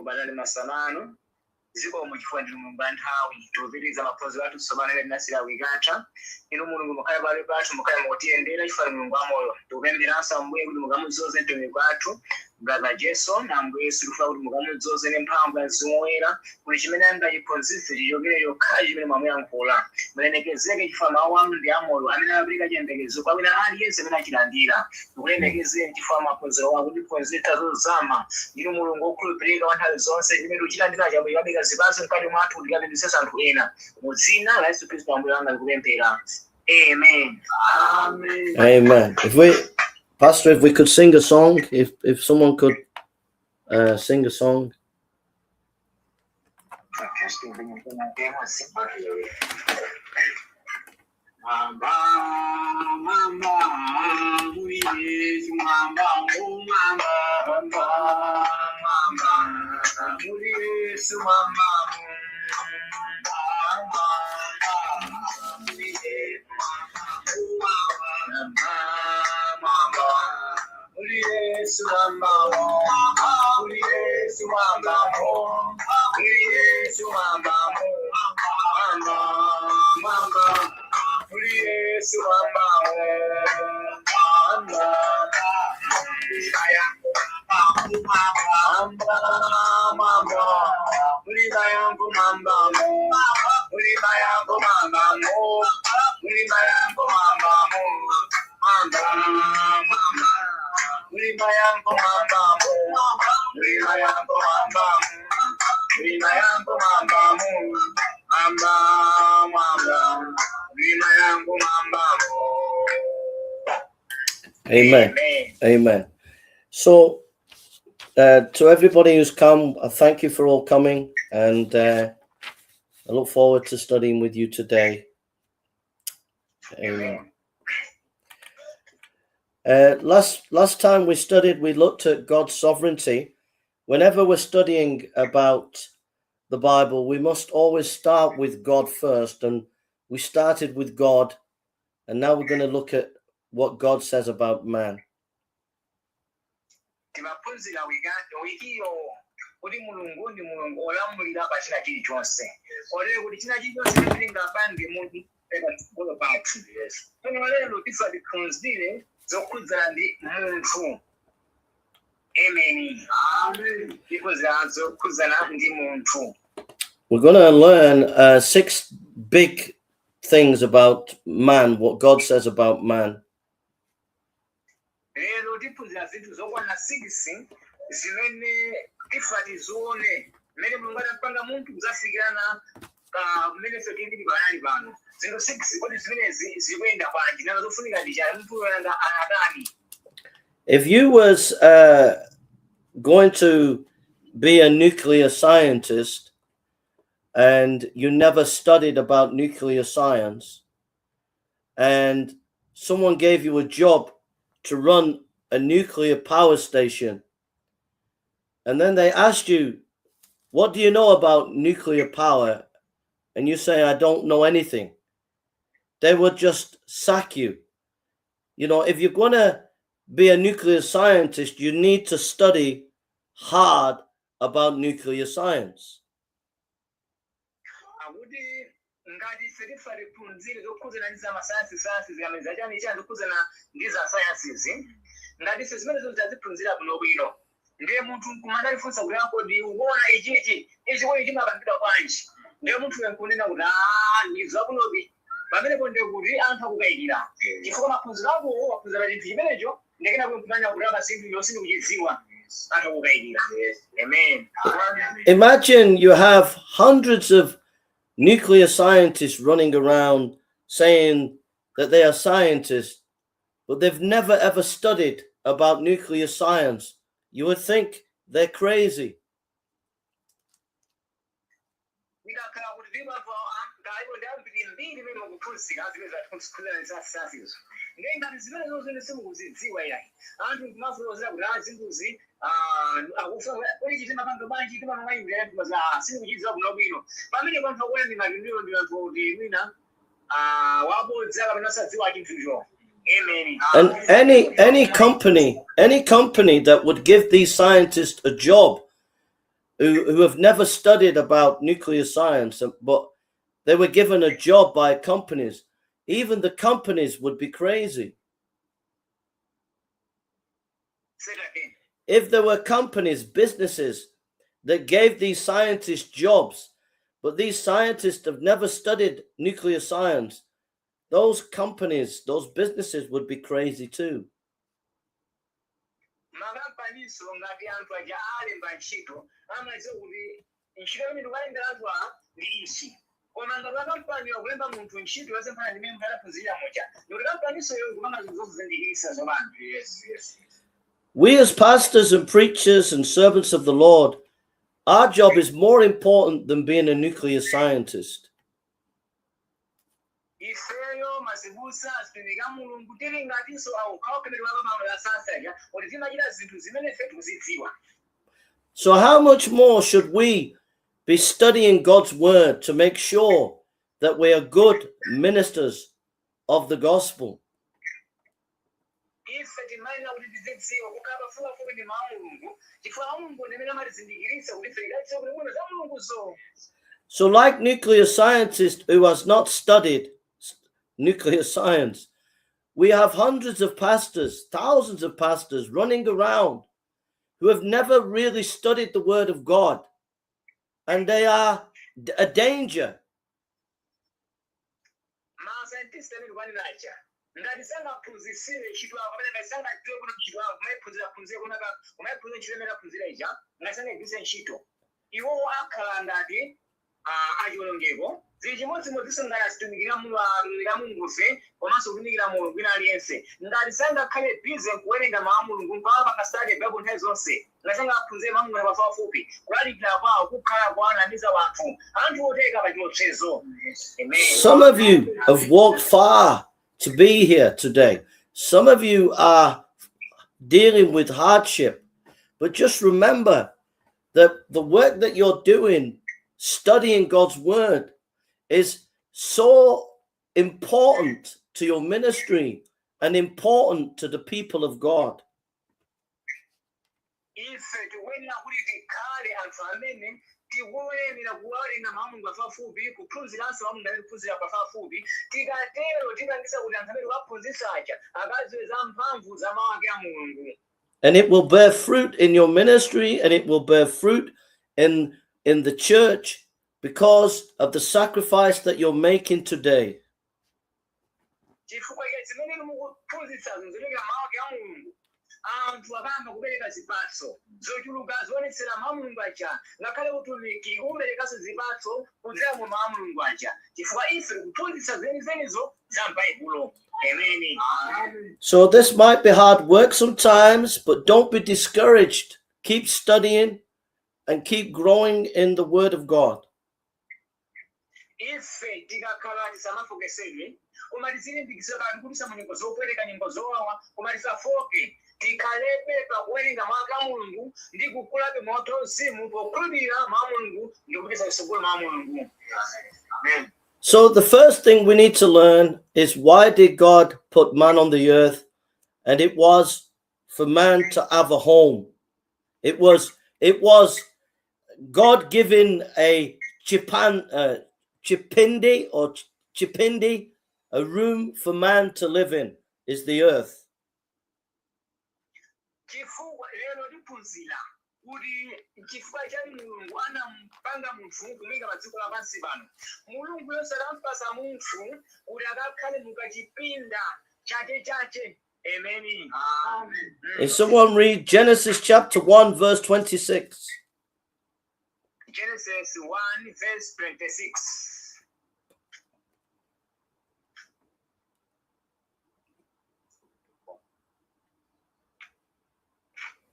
kubatali masanano dziko muchifukwa ndi Mulungu nthawi tupitiriza maphunziro athu tsopano tinasira wikatha inu Mulungu mukhale pale pathu mukhale mukutiyendera chifukwa Mulungu amoyo tikupemberanso Ambuye kuti mukamudzoze mtumiki wathu brother Jason Ambuye Yesu tikufuna kuti mukamudzoze nemphamvu ya Mzimu Woyera kuti chimene angachiphunzitse chichokere chokhachi chimene mwamuyankhula mulemekezeke chifukwa mawu anu ndi amoyo amene amapereka chiyembekezo kwa wina aliyense amene achilandira mukulemekezeni chifukwa maphunziro wako kutiphunzitsa zozama inu Mulungu wokhulupirika wa nthawi zonse chimene tichilandira chambuye kabika zipatso mkati mwathu kuti kapembedzetsa anthu ena mu dzina la Yesu Khristu Ambuye wanga tikupemphera. Amen. Amen. Amen. Pastor, if we could sing a song, if someone could sing a song. Amen. Amen. So, to everybody who's come, I thank you for all coming, and I look forward to studying with you today. Amen. Last time we studied, we looked at God's sovereignty. Whenever we're studying about the Bible, we must always start with God first, and we started with God, and now we're going to look at what God says about man. We're going to learn 6 big things about man, what God says about man. If you was going to be a nuclear scientist and you never studied about nuclear science, and someone gave you a job to run a nuclear power station, and then they asked you, what do you know about nuclear power? And you say, I don't know anything. They would just sack you. You know, if you're going to be a nuclear scientist, you need to study hard about nuclear science. Imagine you have hundreds of nuclear scientists running around saying that they are scientists, but they've never ever studied about nuclear science. You would think they're crazy. And any company that would give these scientists a job who have never studied about nuclear science, but they were given a job by companies, even the companies would be crazy. Say that again. If there were companies, businesses that gave these scientists jobs, but these scientists have never studied nuclear science, those companies, those businesses would be crazy too. Makampaniso ngati anthu aja alemba ntchito amadziwa kuti ntchito imene ndikuwalemba anthu ndi ichi. Koma ngati akampani akulemba munthu ntchito yosempha limene anaphunzira mucha, ndikuti kampaniso yo kupanga zinthu zozindikirisa zopano. Yes. We as pastors and preachers and servants of the Lord, our job is more important than being a nuclear scientist. Ifeyo masibusa asitumika Mulungu tili ngatinso awukhawakemerwa pamalo ya sansaya kuti timachita zinthu zimene ife tikuzidziwa. So how much more should we be studying God's word to make sure that we are good ministers of the gospel? Ife timaina kuti tizidziwa kukhala pafupifupi ndi mawu Mulungu chifukwa Mulungu ndimene amatizindikirisa kuti ife tidziwe kuti muno za Mulunguzo. So like nuclear scientists who has not studied nuclear science, we have hundreds of pastors, thousands of pastors running around who have never really studied the word of God, and they are a danger. Ngati sangaphunzisire ntchito yako pamene sangadziwe kuti ntchito yako kumayiphunzira kunaka kumayiphunzira ntchito imene aphunzira ija ngati sangayigwiritse ntchito iwowo akhala ngati achiwonongeko zili chimodzimodzinso ngati asitumikira Mulungufe komanso kutumikira Mulungu wina aliyense ngati sangakhale bize kuwerenga mawu a Mulungu mpaka pakasale Bible nthawi zonse ngati sangaphunzire mawu a Mulungu pafupifupi kulalikira kwawo kukhala kuwanamiza wanthu anthu oteka pa chiopsezo. Some of you have walked far to be here today. Some of you are dealing with hardship, but just remember that the work that you're doing, studying God's word, is so important to your ministry and important to the people of God. Tikuyenera kuwawerenga mawu a Mulungu pafupi kuphunziranso mawu a Mulungu kuphunzira pafupi tikatero tipangisa kuti anthu amene waphunzitsa aja akadziwe za mphamvu za mawu ake a Mulungu. And it will bear fruit in your ministry, and it will bear fruit in the church because of the sacrifice that you're making today. Chifukwa zimene mukuphunzitsa zimene mawu ake a Mulungu anthu akamba kupereka zipatso zochuluka zoonetsera mawu a Mulungu aja ngakhale utumiki uperekanso zipatso kudzera mu mawu a Mulungu aja chifukwa ife kuphunzitsa zenizenizo za m'Baibulo. Amen. So this might be hard work sometimes, but don't be discouraged. Keep studying and keep growing in the word of God. Ife tikakhala tisamafokesedwe koma tizilimbikitsa kuti kulisa mu nyimbo zopereka nyimbo zowawa koma tisafoke tikhalebe pakuwerenga mawu a Mulungu ndi kukulabe moto uzimu pokhulupirira mawu a Mulungu ndi kupeza kusogolo mawu a Mulungu. Amen. So the first thing we need to learn is, why did God put man on the earth? And it was for man to have a home. It was God giving a chipindi, a room for man to live in, is the earth. Chifukwa cha Mulungu anampanga munthu kumuyika pa dziko lapansi pano. Mulungu yonse anampasa munthu kuti akakhale mukachipinda chake. Amen. Amen. If someone read Genesis chapter 1 verse 26. Genesis 1 verse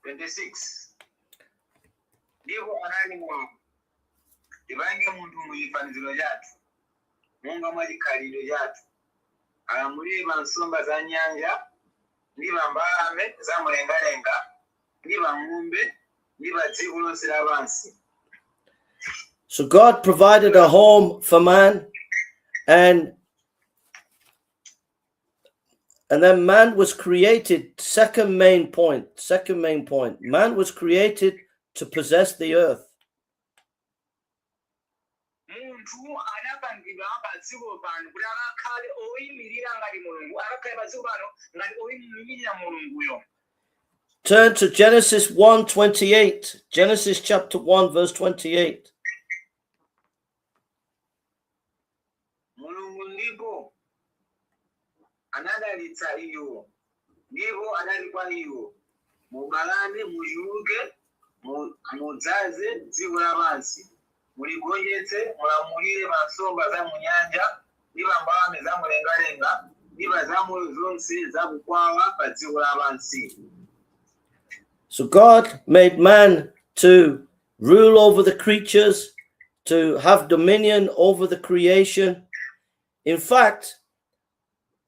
26. Ndipo anali Mulungu tipange munthu muchifaniziro chathu monga mwa chikhalidwe chathu alamulire pa nsomba za nyanja ndi pa mbalame za mlengalenga ndi pa ng'ombe ndi pa dziko lonse lapansi. So God provided a home for man, and then man was created. Second main point. Man was created to possess the earth. munthu adapangidwa pa dziko pano kuti akakhale oyimirira ngati mulungu, akakhale pa dziko pano ngati oyimirira mulunguyo. Turn to Genesis 1:28. Genesis chapter 1 verse 28. Mulungu ndipo anadalitsa iwo, ndipo adati kwa iwo, mubalane, muchuluke, mudzaze dziko lapansi, muligonjetse, mulamulire pa nsomba za mu nyanja ndi pa mbalame za mlengalenga ndi pa zamoyo zonse zakukwawa pa dziko lapansi. So God made man to rule over the creatures, to have dominion over the creation. In fact,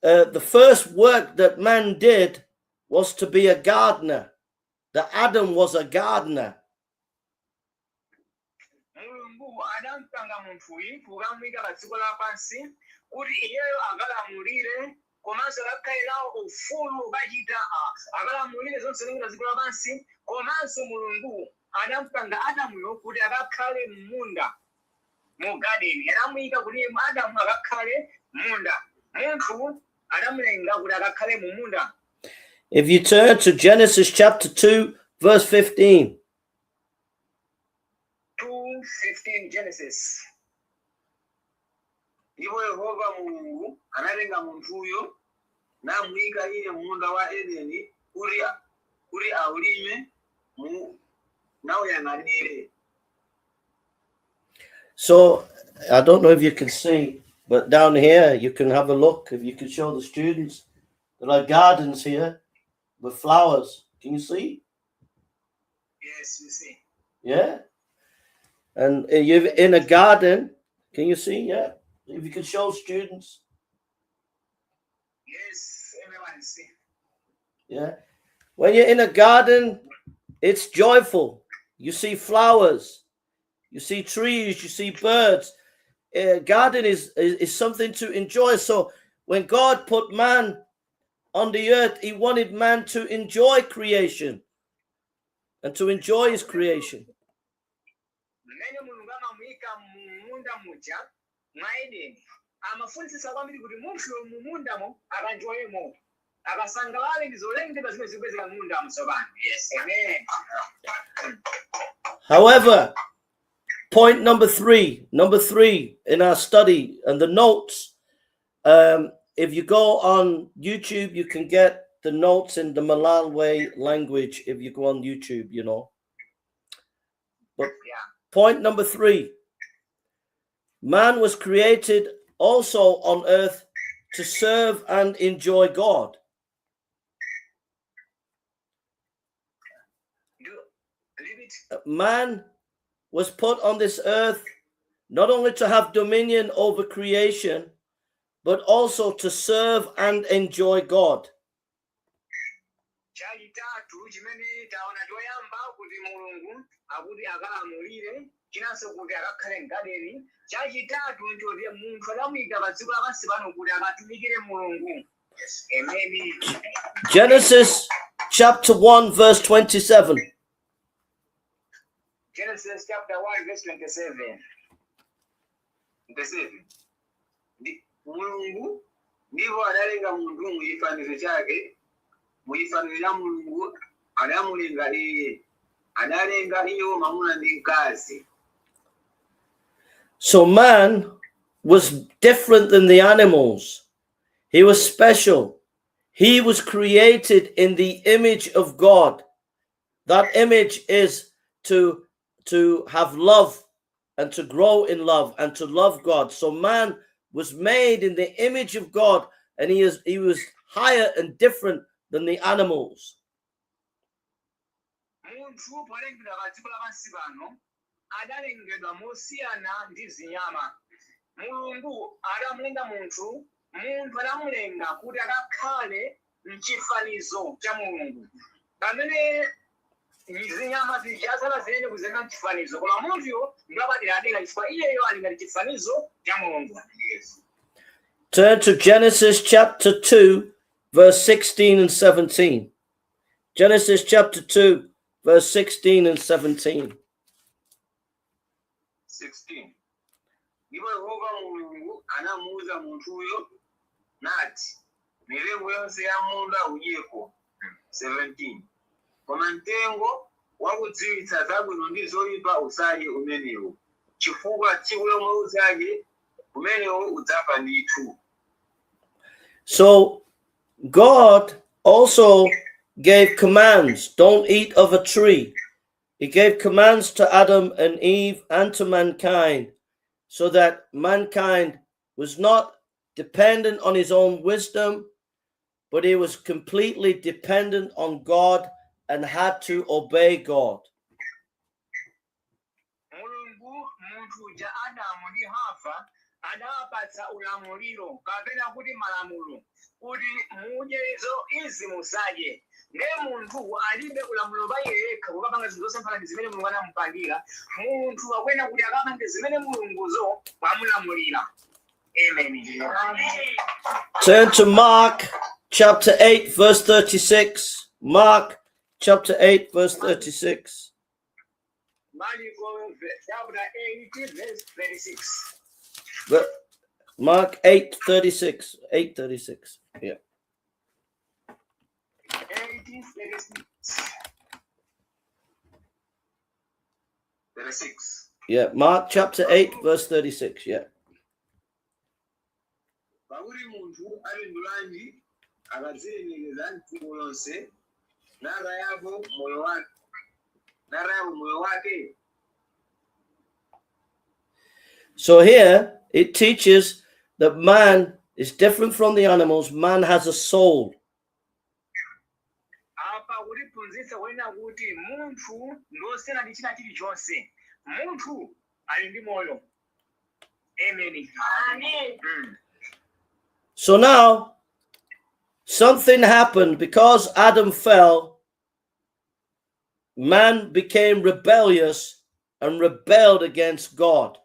the first work that man did was to be a gardener. That Adam was a gardener. Mulungu adampanga munthuyu kukamuyika pa dziko lapansi kuti iyeyo akalamulire, komanso akakhale nawo ufulu ukachita akalamulire zonse zolengedwa dziko lapansi. Komanso Mulungu adampanga Adamuyo kuti akakhale m'munda, mu garden. Adamuyika kuti Adamu akakhale m'munda, munthu adamulenga kuti akakhale mu munda. If you turn to Genesis chapter 2 verse 15. 2:15 Genesis. Ndipo Yehova Mulungu analenga munthuyo namuyika iye munda wa Edeni kuti aulime nawuyang'anire. So I don't know if you can see, but down here you can have a look. If you can show the students, there are gardens here with flowers. Can you see? Yes, we see. Yeah. And you're in a garden. Can you see? Yeah. If you can show students. Yes, everyone see. Yeah. When you're in a garden, it's joyful. You see flowers. You see trees. You see birds. Garden is something to enjoy. So when God put man on the earth, he wanted man to enjoy creation and to enjoy his creation. However, point number three in our study and the notes, if you go on YouTube, you can get the notes in the Malawi language if you go on YouTube, you know. But point number 3, man was created also on earth to serve and enjoy God. Man was put on this earth not only to have dominion over creation, but also to serve and enjoy God. Genesis chapter 1 verse 27. Genesis chapter 1 verse 27. Mulungu ndipo analenga munthu muchifanizo chake, muchifanizo cha Mulungu anamulenga iye, analenga iwo mwamuna ndi mkazi. So man was different than the animals. He was special. He was created in the image of God. That image is to have love and to grow in love and to love God. So man was made in the image of God, and he was higher and different than the animals. Mulungu adamulenga munthu adamulenga kuti akakhale mchifanizo cha Mulungu. Pamene zinyama zijazala zenye kuzenga mchifanizo, koma munthuyo ndabadira adenga chifukwa iyeyo ali ngati chifanizo cha Mulungu. Turn to Genesis chapter 2 verse 16 and 17. Genesis chapter 2 verse 16 and 17. 16. ndipo Yehova Mulungu anamuwuza munthuyo nati, milembo yonse ya munda udyeko. 17. Koma mtengo wakudziwitsa zabwino ndi zoyipa usadye umenewo, chifukwa tsiku lomwe udzadye umenewo udzafa ndithu. So God also gave commands. Don't eat of a tree. He gave commands to Adam and Eve and to mankind, so that mankind was not dependent on his own wisdom, but he was completely dependent on God and had to obey God. Mulungu munthu ja Adamu ndi Hawa adawapatsa ulamuliro kapena kuti malamulo kuti mudye izi musadye. Nge munthu alibe ulamuliro pa iye yekha kupanga zinthu zosemphana ndi zimene Mulungu anamupangira. Munthu akwena kuti akapange zimene Mulunguzo wamulamulira. Amen. Turn to Mark chapter 8 verse 36. Mark chapter 8 verse 36. Chapter 8 verse 36. Mark 8:36. 8:36. Yeah. 36. Yeah. Mark chapter 8 verse 36. Yeah. Pakuti munthu alindulanji akadzilemekeza mfumu yonse narayabo moyo wake. So here it teaches that man is different from the animals. Man has a soul. Apa kuliphunzitsa wena kuti munthu ndosena ndi china chilichonse. Munthu ali ndi moyo. Amen. Amen. So now something happened because Adam fell. Man became rebellious and rebelled against God.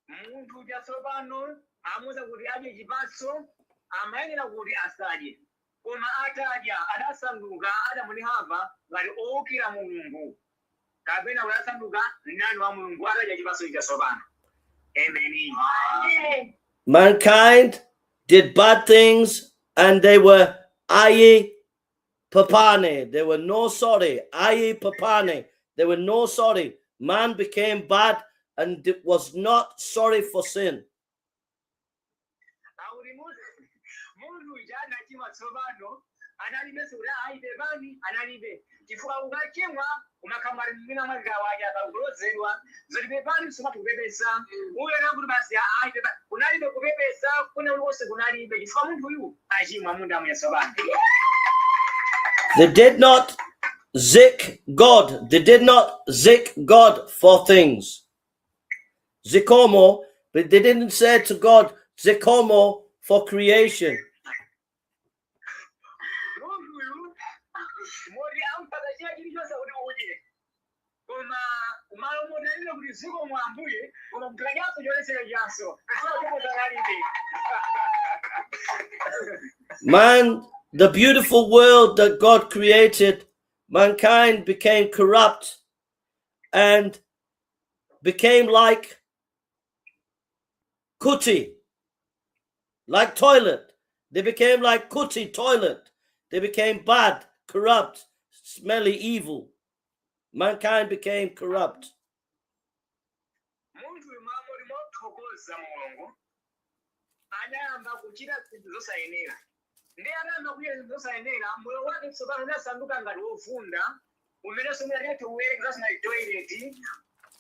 Munthu jatsopano amuza kuti adye chipatso amayenera kuti asadye. Koma atadya adasanduka Adamu ndi Hawa ngati owukira Mulungu. Kapena kuti asanduka mdani wa Mulungu atadya chipatso chatsopano. Amen. Mankind did bad things and they were ayi papane. They were no sorry. Ayi papane. They were no sorry. Man became bad and was not sorry for sin. They did not zik God. They did not zik God for things. Zikomo, but they didn't say to God, Zikomo for creation. Man, the beautiful world that God created, mankind became corrupt and became like kuti, like toilet. They became like kuti, toilet. They became bad, corrupt, smelly, evil. Mankind became corrupt.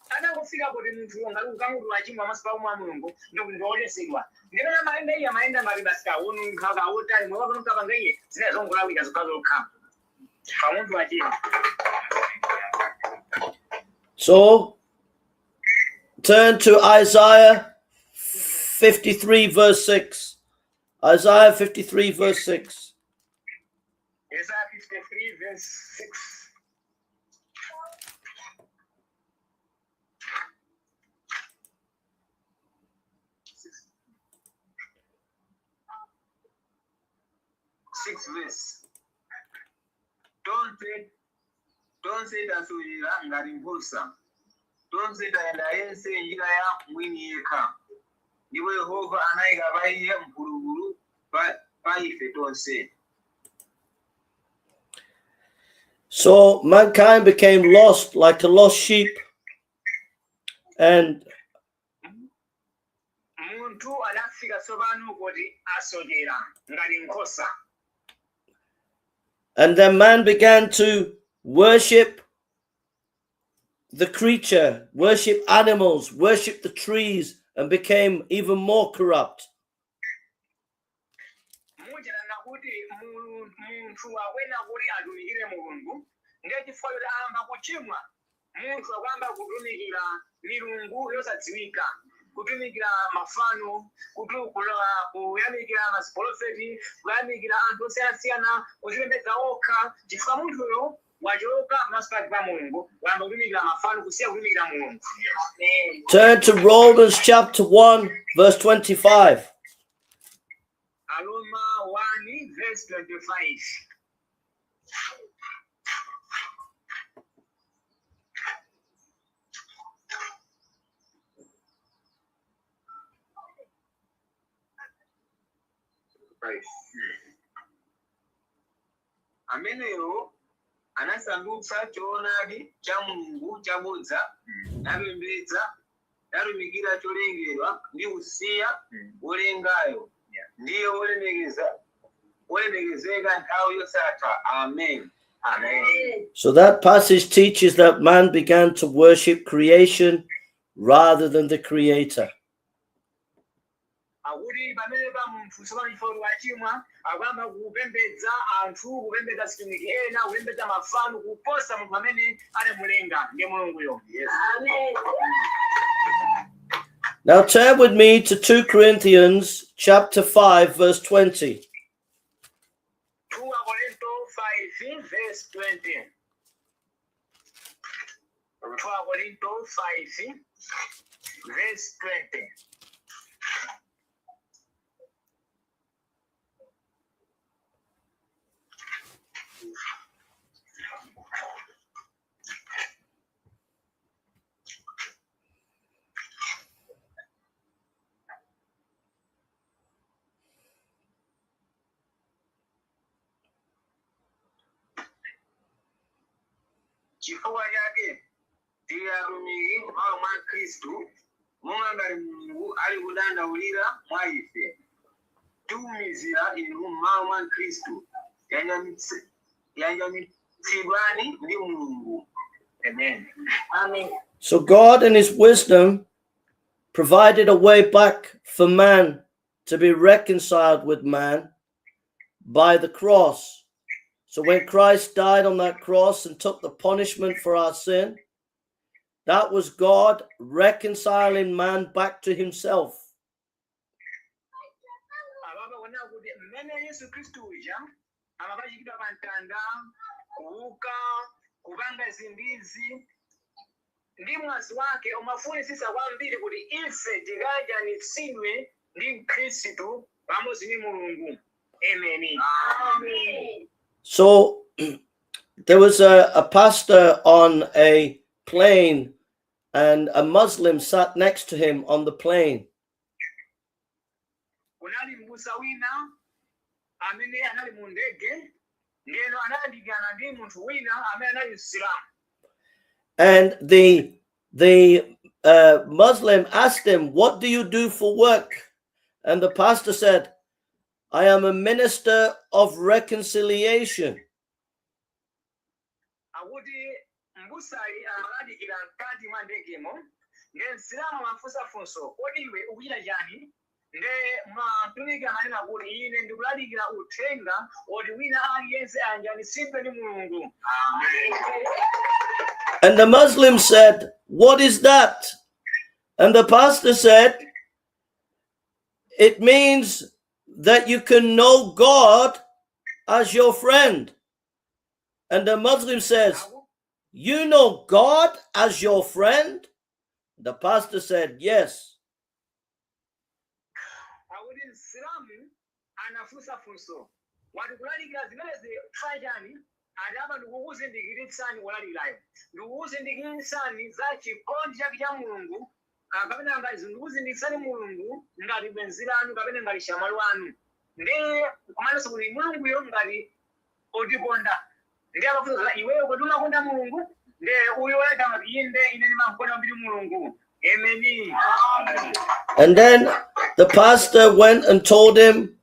Anangofika kuti munthu ngati ukanguti wachimwa amaso pa umwe wa Mulungu ndikuwolesedwa. Ndipena maenda iye amaenda ngati basi kawonunkha kawotali mwe wakununkha pangaiye zina zongolawika zokha pa munthu wachimwa. So turn to Isaiah 53 verse 6. Isaiah 53 verse 6. Isaiah 53 verse 6. Verse. Don't say tasulira ngati nkhosa. tonse tayenda yense njira ya mwini yekha ndipo Yehova anayika pa iye mphulupulu pa ife tonse. So mankind became lost like a lost sheep, and Munthu anafika tsopano kuti asokera ngati nkhosa. and then man began to worship the creature, worship animals, worship the trees, and became even more corrupt. Mujanena kuti munthu akwena kuti atumikire Mulungu, ndiye chifukwa choti amba kuchimwa. Munthu akwamba kutumikira milungu yosadziwika, kutumikira mafano, kuyamikira maprofeti, kuyamikira anthu osiyanasiyana, kuzipembedza okha. Chifukwa munthuyo wachoka pamaso pa Mulungu, wayamba kutumikira mafano kusiya kutumikira Mulungu. Turn to Romans chapter 1, verse 25. Aroma 1 verse 25. Ameneyo anasandutsa choonadi cha Mulungu chabodza, natumikira cholengedwa ndi kusiya wolengayo, ndiye wolemekezeka nthawi yosatha. Amen. Amen. So that passage teaches that man began to worship creation rather than the creator. Akuti pamene pa munthu tsopano chifukwa wachimwa akwamba kupembedza anthu, kupembedza situmiki ena, kupembedza mafano kuposa munthu amene anamulenga ndiye Mulunguyo. Amen. Now turn with me to 2 Corinthians chapter 5, verse 20. 2 Corinthians 5 verse 20. 2 Corinthians 5 verse 20. Chifukwa chake tili atumiki mwa Khristu, monga ngati Mulungu ali kudandaulira mwa ife. Tiwumizira inu mwa Khristu, yanjamitsidwani ndi Mulungu. Amen. Amen. So God in his wisdom provided a way back for man to be reconciled with man by the cross. So when Christ died on that cross and took the punishment for our sin, that was God reconciling man back to himself. Ababa wana kuti mmene Yesu Khristu uja amapachikidwa pa mtanda, kuuka, kupanga zimbizi, ndi mwazi wake umafunisisa kwambiri kuti ife tikayanjanitsidwe ndi Khristu pamodzi ndi Mulungu. Amen. Amen. So there was a pastor on a plane, and a Muslim sat next to him on the plane. Kunali mbusa wina amene anali mu ndege, ngeno analandikana ndi munthu wina amene anali Msilamu. And the Muslim asked him, "What do you do for work?" And the pastor said, "I am a minister of reconciliation." Akuti mbusayi amalandikira mkati mwa ndegemo, nge Msilamu amafunsa funso, kodi iwe ukuchita chani? Nde mtumiki amanena kuti ine ndikulalikira uthenga woti wina aliyense ayanjanitsidwe ndi Mulungu. And the Muslim said, "What is that?" And the pastor said, "It means that you can know God as your friend." And the Muslim says, "You know God as your friend?" The pastor said, "Yes." Akuti Msilamu anafunsa funso, wati kulalikira zimenezi chifukwa chani? adaba ndikukuzindikiritsani wolalirayo ndikukuzindikiritsani za chikondi chake cha Mulungu kapena ngati ndikukuzindikiritsani Mulungu ngati bwenzi lanu kapena ngati shamwali wanu ndi kumananso kuti Mulunguyo ngati otikonda ndi akafuza iweyo kuti umakonda Mulungu ndi uyo wayagamba inde ine ndimakonda mbiri Mulungu. Amen. And then the pastor went and told him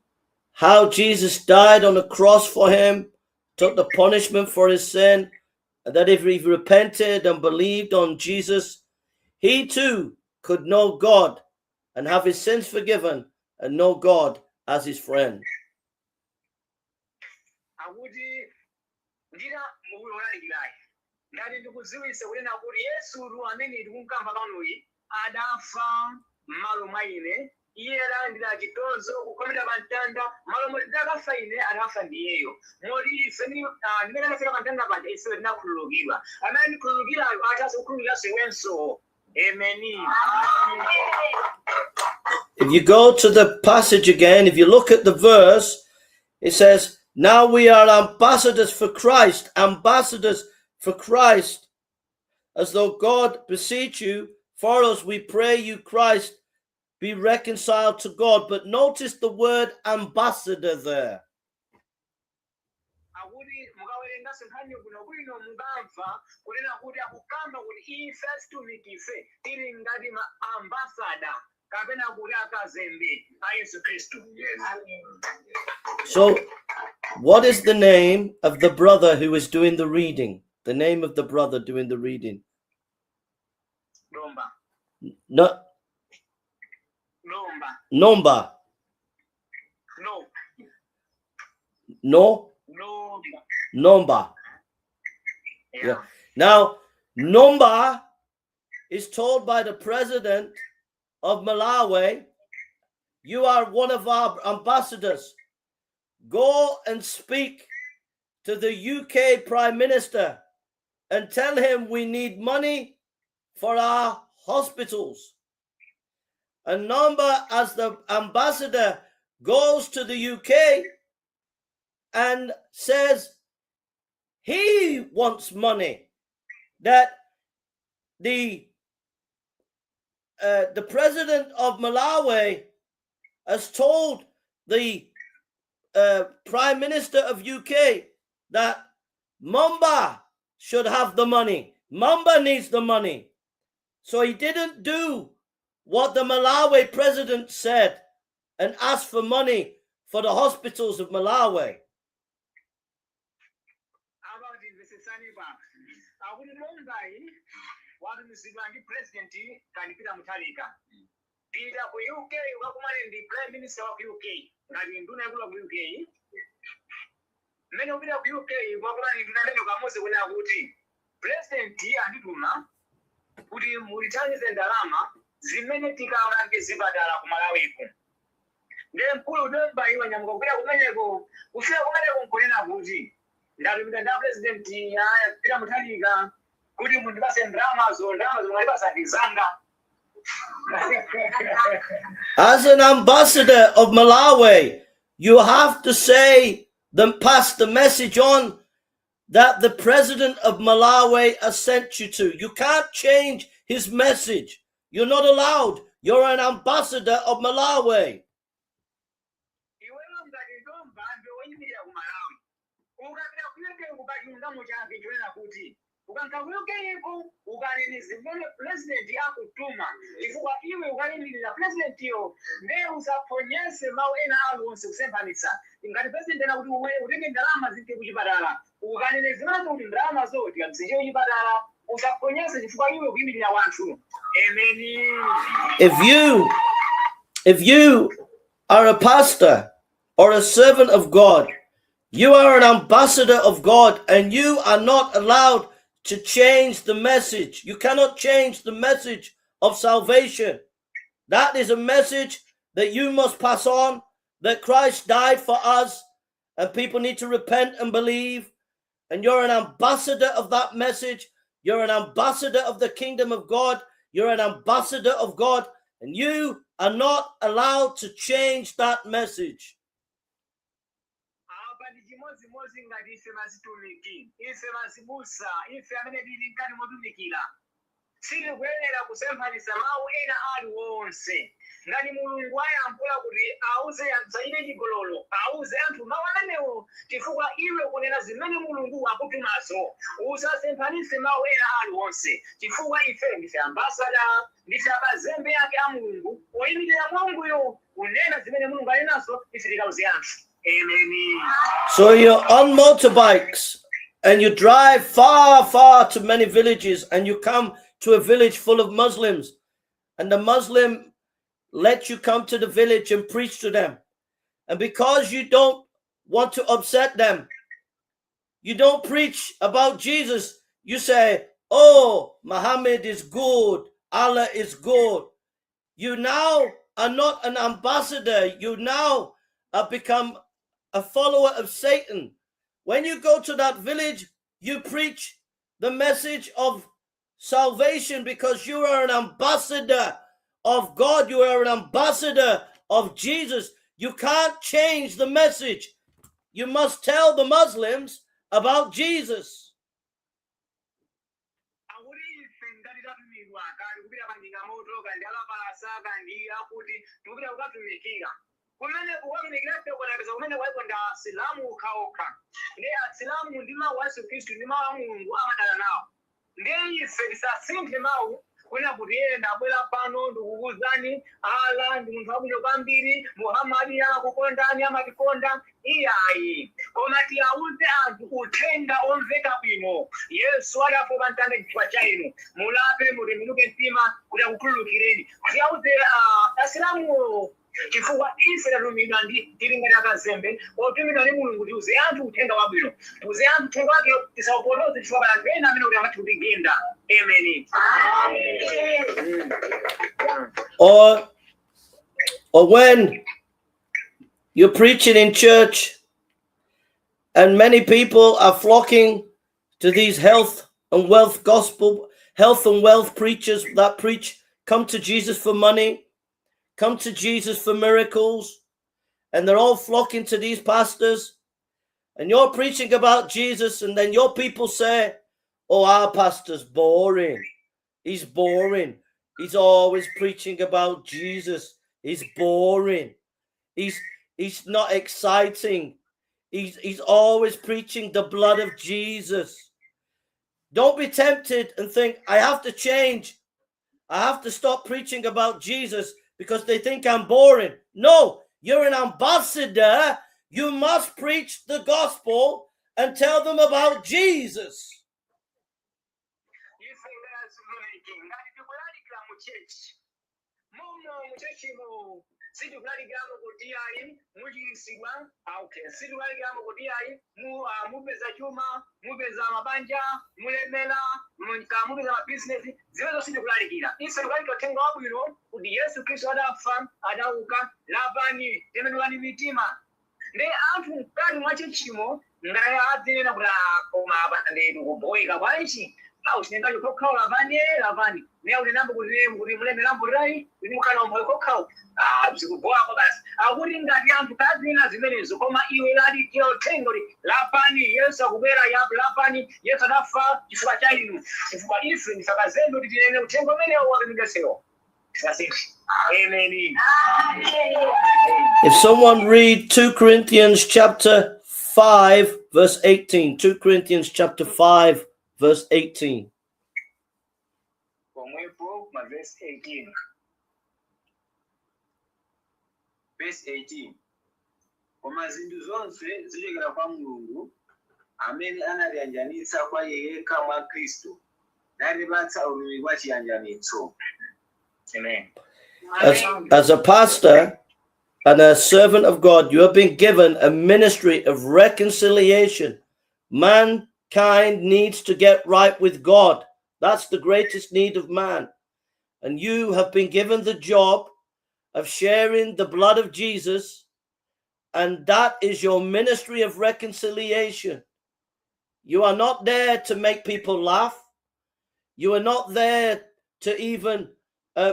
how Jesus died on the cross for him, took the punishment for his sin, and that if he repented and believed on Jesus, he too could know God and have his sins forgiven and know God as his friend. Ngati ndikuziwise kunena kuti Yesu amene tikumkamva panoyi adafa m'malo mwa ine iye alandira chitonzo kukhomera pa mtanda malo moti takafa ine adafa ndiyeyo moti ife ndimene anafika pa mtanda paja ife tinakhululukidwa amene ndikhululukirayo atasa kukhululukiranso iwenso. Amen. If you go to the passage again, if you look at the verse, it says, now we are ambassadors for Christ, ambassadors for Christ, as though God beseech you for us, we pray you, Christ, be reconciled to God. But notice the word ambassador there. So, what is the name of the brother who is doing the reading? The name of the brother doing the reading? No. Nomba. No. No. No. Nomba. Yeah. Now, Nomba is told by the president of Malawi, you are one of our ambassadors. Go and speak to the UK Prime Minister and tell him we need money for our hospitals. And Nomba, as the ambassador, goes to the UK and says he wants money, that the president of Malawi has told the Prime Minister of UK that Mamba should have the money. Mamba needs the money. So he didn't do what the Malawi president said and asked for money for the hospitals of Malawi. Pita ku UK ukakumane ndi Prime Minister wa UK ngati nduna yakula ku UK mmene upita ku UK ukakumane ndi nduna imene ukamuze kunena kuti President andituma kuti mulithandize ndalama zimene tikalange zipatala ku Malawiku. Ndiye mkulu Nomba iwe nyamuka kupita kumeneko kufika kumeneko nkunena kuti ndapita nda President pita Mutharika kuti mundipase ndalama zomwe ndizanga. As an ambassador of Malawi, you have to say, pass the message on that the president of Malawi has sent you to. You can't change his message. You're not allowed. You're an ambassador of Malawi. President akutuma chifukwa iwe ukayimirira president yo ndiye usaponyese mawu ena aliwonse kusemphanitsa ngati president ena kuti utenge ndalama zipite kuchipatala ukanene zimene kuti ndalama zo tikazije kuchipatala usaponyese chifukwa iwe kuyimirira wanthu. Amen. If you are a pastor or a servant of God, you are an ambassador of God, and you are not allowed to change the message. You cannot change the message of salvation. That is a message that you must pass on, that Christ died for us and people need to repent and believe. And you're an ambassador of that message. You're an ambassador of the kingdom of God. You're an ambassador of God, and you are not allowed to change that message. chimodzimodzi ngati ife mazitumiki, ife mazibusa, ife amene tili mkati motumikira. Sitikuyenera kusemphanitsa mawu ena aliwonse. Ngati Mulungu ayankhula kuti auze adzachite chigololo, auze anthu mawu amenewo, chifukwa iwe kunena zimene Mulungu akutumazo. Usasemphanitse mawu ena aliwonse, chifukwa ife ndife ambasada, ndife akazembe ake a Mulungu, oyimirira Mulunguyo kunena zimene Mulungu ali nazo, ife tikauze anthu. Amen. So you're on motorbikes and you drive far, far to many villages, and you come to a village full of Muslims, and the Muslim let you come to the village and preach to them. And because you don't want to upset them, you don't preach about Jesus. You say, oh, Muhammad is good, Allah is good. You now are not an ambassador. You now have become a follower of Satan. When you go to that village, you preach the message of salvation because you are an ambassador of God. You are an ambassador of Jesus. You can't change the message. You must tell the Muslims about Jesus. Kumene kuwatumikira kuonekeza kumene kwaikonda asilamu ukhaokha. Ndi asilamu ndi mawu a Yesu Khristu ndi mawu a Mulungu amadana nawo. Ndi ife tisasinthe mawu kwena kuti ena abwera pano ndikukuwuzani ala ndi munthu wabwino kwambiri, Muhammadi akukondani, amatikonda. Iyayi, koma tiyawuze anthu uthenga omveka bwino. Yesu adafa pa mtanda chifukwa cha inu. Mulape mutembenuke mtima kuti akukhululukireni. Tiyawuze asilamu chifukwa ife tatumidwa ndi tili ngati akazembe otumidwa ndi Mulungu tiuze anthu uthenga wabwino. Tiuze anthu uthenga wake tisaupotoze chifukwa pala pena amene kuti amatikutigenda. Amen. Or when you're preaching in church and many people are flocking to these health and wealth preachers that preach, come to Jesus for money, come to Jesus for miracles, and they're all flocking to these pastors, and you're preaching about Jesus, and then your people say, oh, our pastor's boring. He's boring. He's always preaching about Jesus. He's boring. He's not exciting. He's always preaching the blood of Jesus. Don't be tempted and think, I have to change. I have to stop preaching about Jesus because they think I'm boring. No, you're an ambassador. You must preach the gospel and tell them about Jesus. Situkulalikamu kuti ayi muchiritsidwa, situkulalikamu kuti ayi mupeza chuma, mupeza mabanja, mulemera, mupeza mabizinesi, zimenezo sitikulalikira. Ife tikulalika uthenga wabwino kuti Yesu Khristu adafa, adauka, lapani, tembenukani mitima. Ndi anthu mkati mwa uchimo ngati adzinena kuti koma apandetu kuboyika bwanji. Chinengacho kokhawo lapani. Ne ulinamba kuti mulemera mburai, kuti mukana mboyo kokhawo. Zikuboako basi. Akuti ngati anthu kadzina zimenezo koma iwe lalikira uthenga kuti lapani Yesu akubwera yapo lapani Yesu adafa chifukwa cha inu. Chifukwa ife ndife akazembe kuti tinene uthenga umenewo wapindusewo. Amen. If someone read 2 Corinthians chapter 5 verse 18. 2 Corinthians chapter 5 verse 18. Verse 18. Verse 18. Koma zinthu zonse zichokera kwa Mulungu amene anatiyanjanitsa kwa yekha mwa Khristu natipatsa ululu wa chiyanjanitso. Amen. As a pastor and a servant of God, you have been given a ministry of reconciliation. Mankind needs to get right with God. That's the greatest need of man. And you have been given the job of sharing the blood of Jesus, and that is your ministry of reconciliation. You are not there to make people laugh. You are not there to even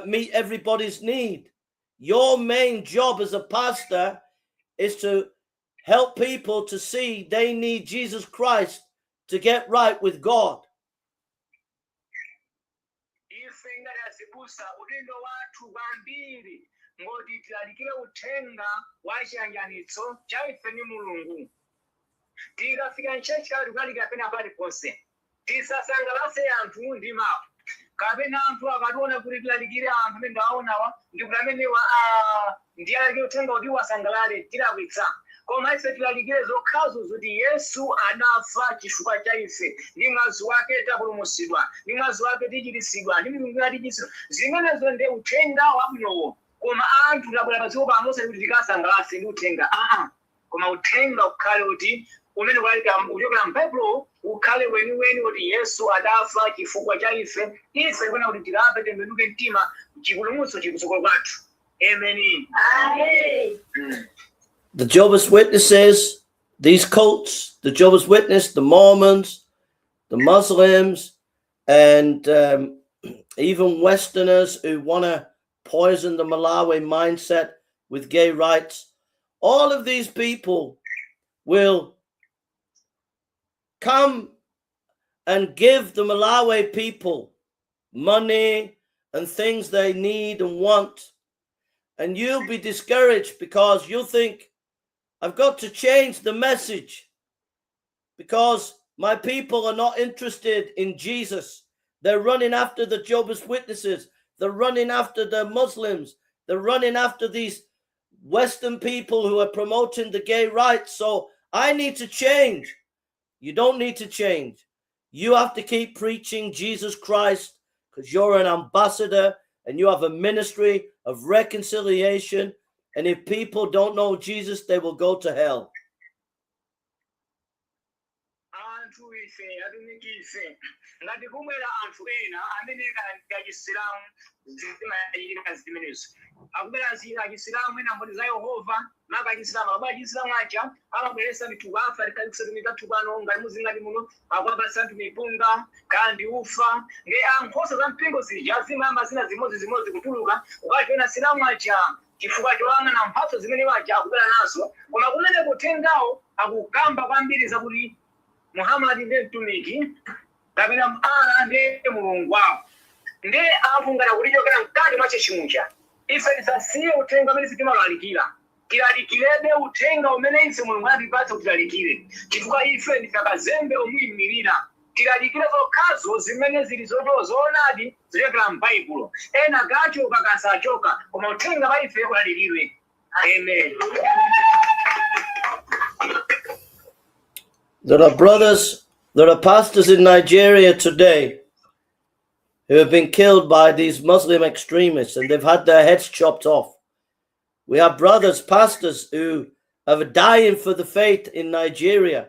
meet everybody's need. Your main job as a pastor is to help people to see they need Jesus Christ to get right with God. ife ngati azibusa udindo wathu kwambiri ngoti tilalikire uthenga wa chiyanjanitso cha ife ndi Mulungu. Tikafika ntchito chikali kulalika pena paliponse tisasangalatse anthu ndi mawu kapena anthu akationa kuti tilalikire anthu amene ndawaonawa ndi kuti amenewa ndiye uthenga kuti wasangalale tilakwitsa. Koma ife tilalikire zokhazo zoti Yesu anafa chifukwa cha ife, ndi mwazi wake tapulumutsidwa, ndi mwazi wake tichiritsidwa, ndi milungu yatichiritsidwa. Zimenezo ndi uthenga wabwinowo. Koma anthu tabwera padziko pano kuti tikasangalatse ndi uthenga. Koma uthenga ukhale kuti umene kuchokera m'Baibulo ukhale weniweni kuti Yesu adafa chifukwa cha ife. Ife tikufuna kuti tilape tembenuke mtima chipulumutso chikutsogolo kwathu. Amen. Amen. The Jehovah's Witnesses, these cults, the Jehovah's Witness, the Mormons, the Muslims, and even Westerners who want to poison the Malawi mindset with gay rights, all of these people will come and give the Malawi people money and things they need and want. And you'll be discouraged because you'll think, I've got to change the message because my people are not interested in Jesus. They're running after the Jehovah's Witnesses. They're running after the Muslims. They're running after these Western people who are promoting the gay rights. So I need to change. You don't need to change. You have to keep preaching Jesus Christ because you're an ambassador and you have a ministry of reconciliation. And if people don't know Jesus, they will go to hell. chifukwa chowanga na mphatso zimene waja akubwera nazo koma kumene kutengawo akukamba kwambiri zakuti Muhammad ndiye mtumiki kapena ndiye Mulungu wawo ndiye afungana kutichokera mkati mwa chimucha. Ife tisasiye uthenga umene timalalikira, tilalikirebe uthenga umene ife Mulungu anatipatsa kuti tilalikire chifukwa ife ndife akazembe omuyimirira. Tilalikire zokhazo zimene zili zoonadi zochokera m'Baibulo. Ena gachoka kasachoka koma uthenga wa ife ulalikidwe. Amen. There are brothers, there are pastors in Nigeria today who have been killed by these Muslim extremists and they've had their heads chopped off. We have brothers, pastors who are dying for the faith in Nigeria.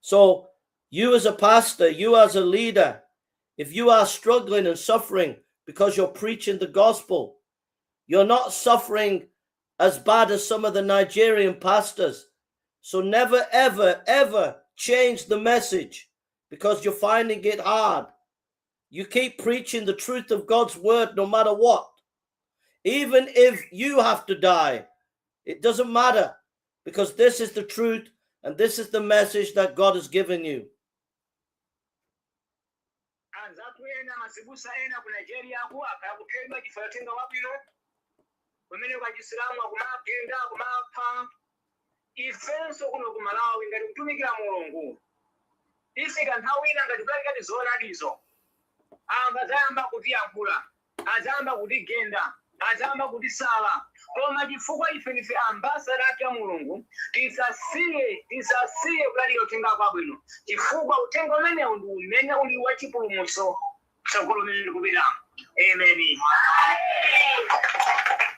So you as a pastor, you as a leader, if you are struggling and suffering because you're preaching the gospel, you're not suffering as bad as some of the Nigerian pastors. So never, ever, ever change the message because you're finding it hard. You keep preaching the truth of God's word no matter what. Even if you have to die, it doesn't matter because this is the truth and this is the message that God has given you. Ifenso kuno ku Malawi ngati kutumikira Mulungu ifika nthawi ina ngati kali zonalizo azayamba kutiyankhula, azayamba kutigenda, azayamba kutisala. Koma chifukwa ife ndife ambassador a Mulungu tisasiye kulalika uthenga kwabwino chifukwa uthenga umenewu ndi umene uli wa chipulumutso tsogolo limene likupita. Amen.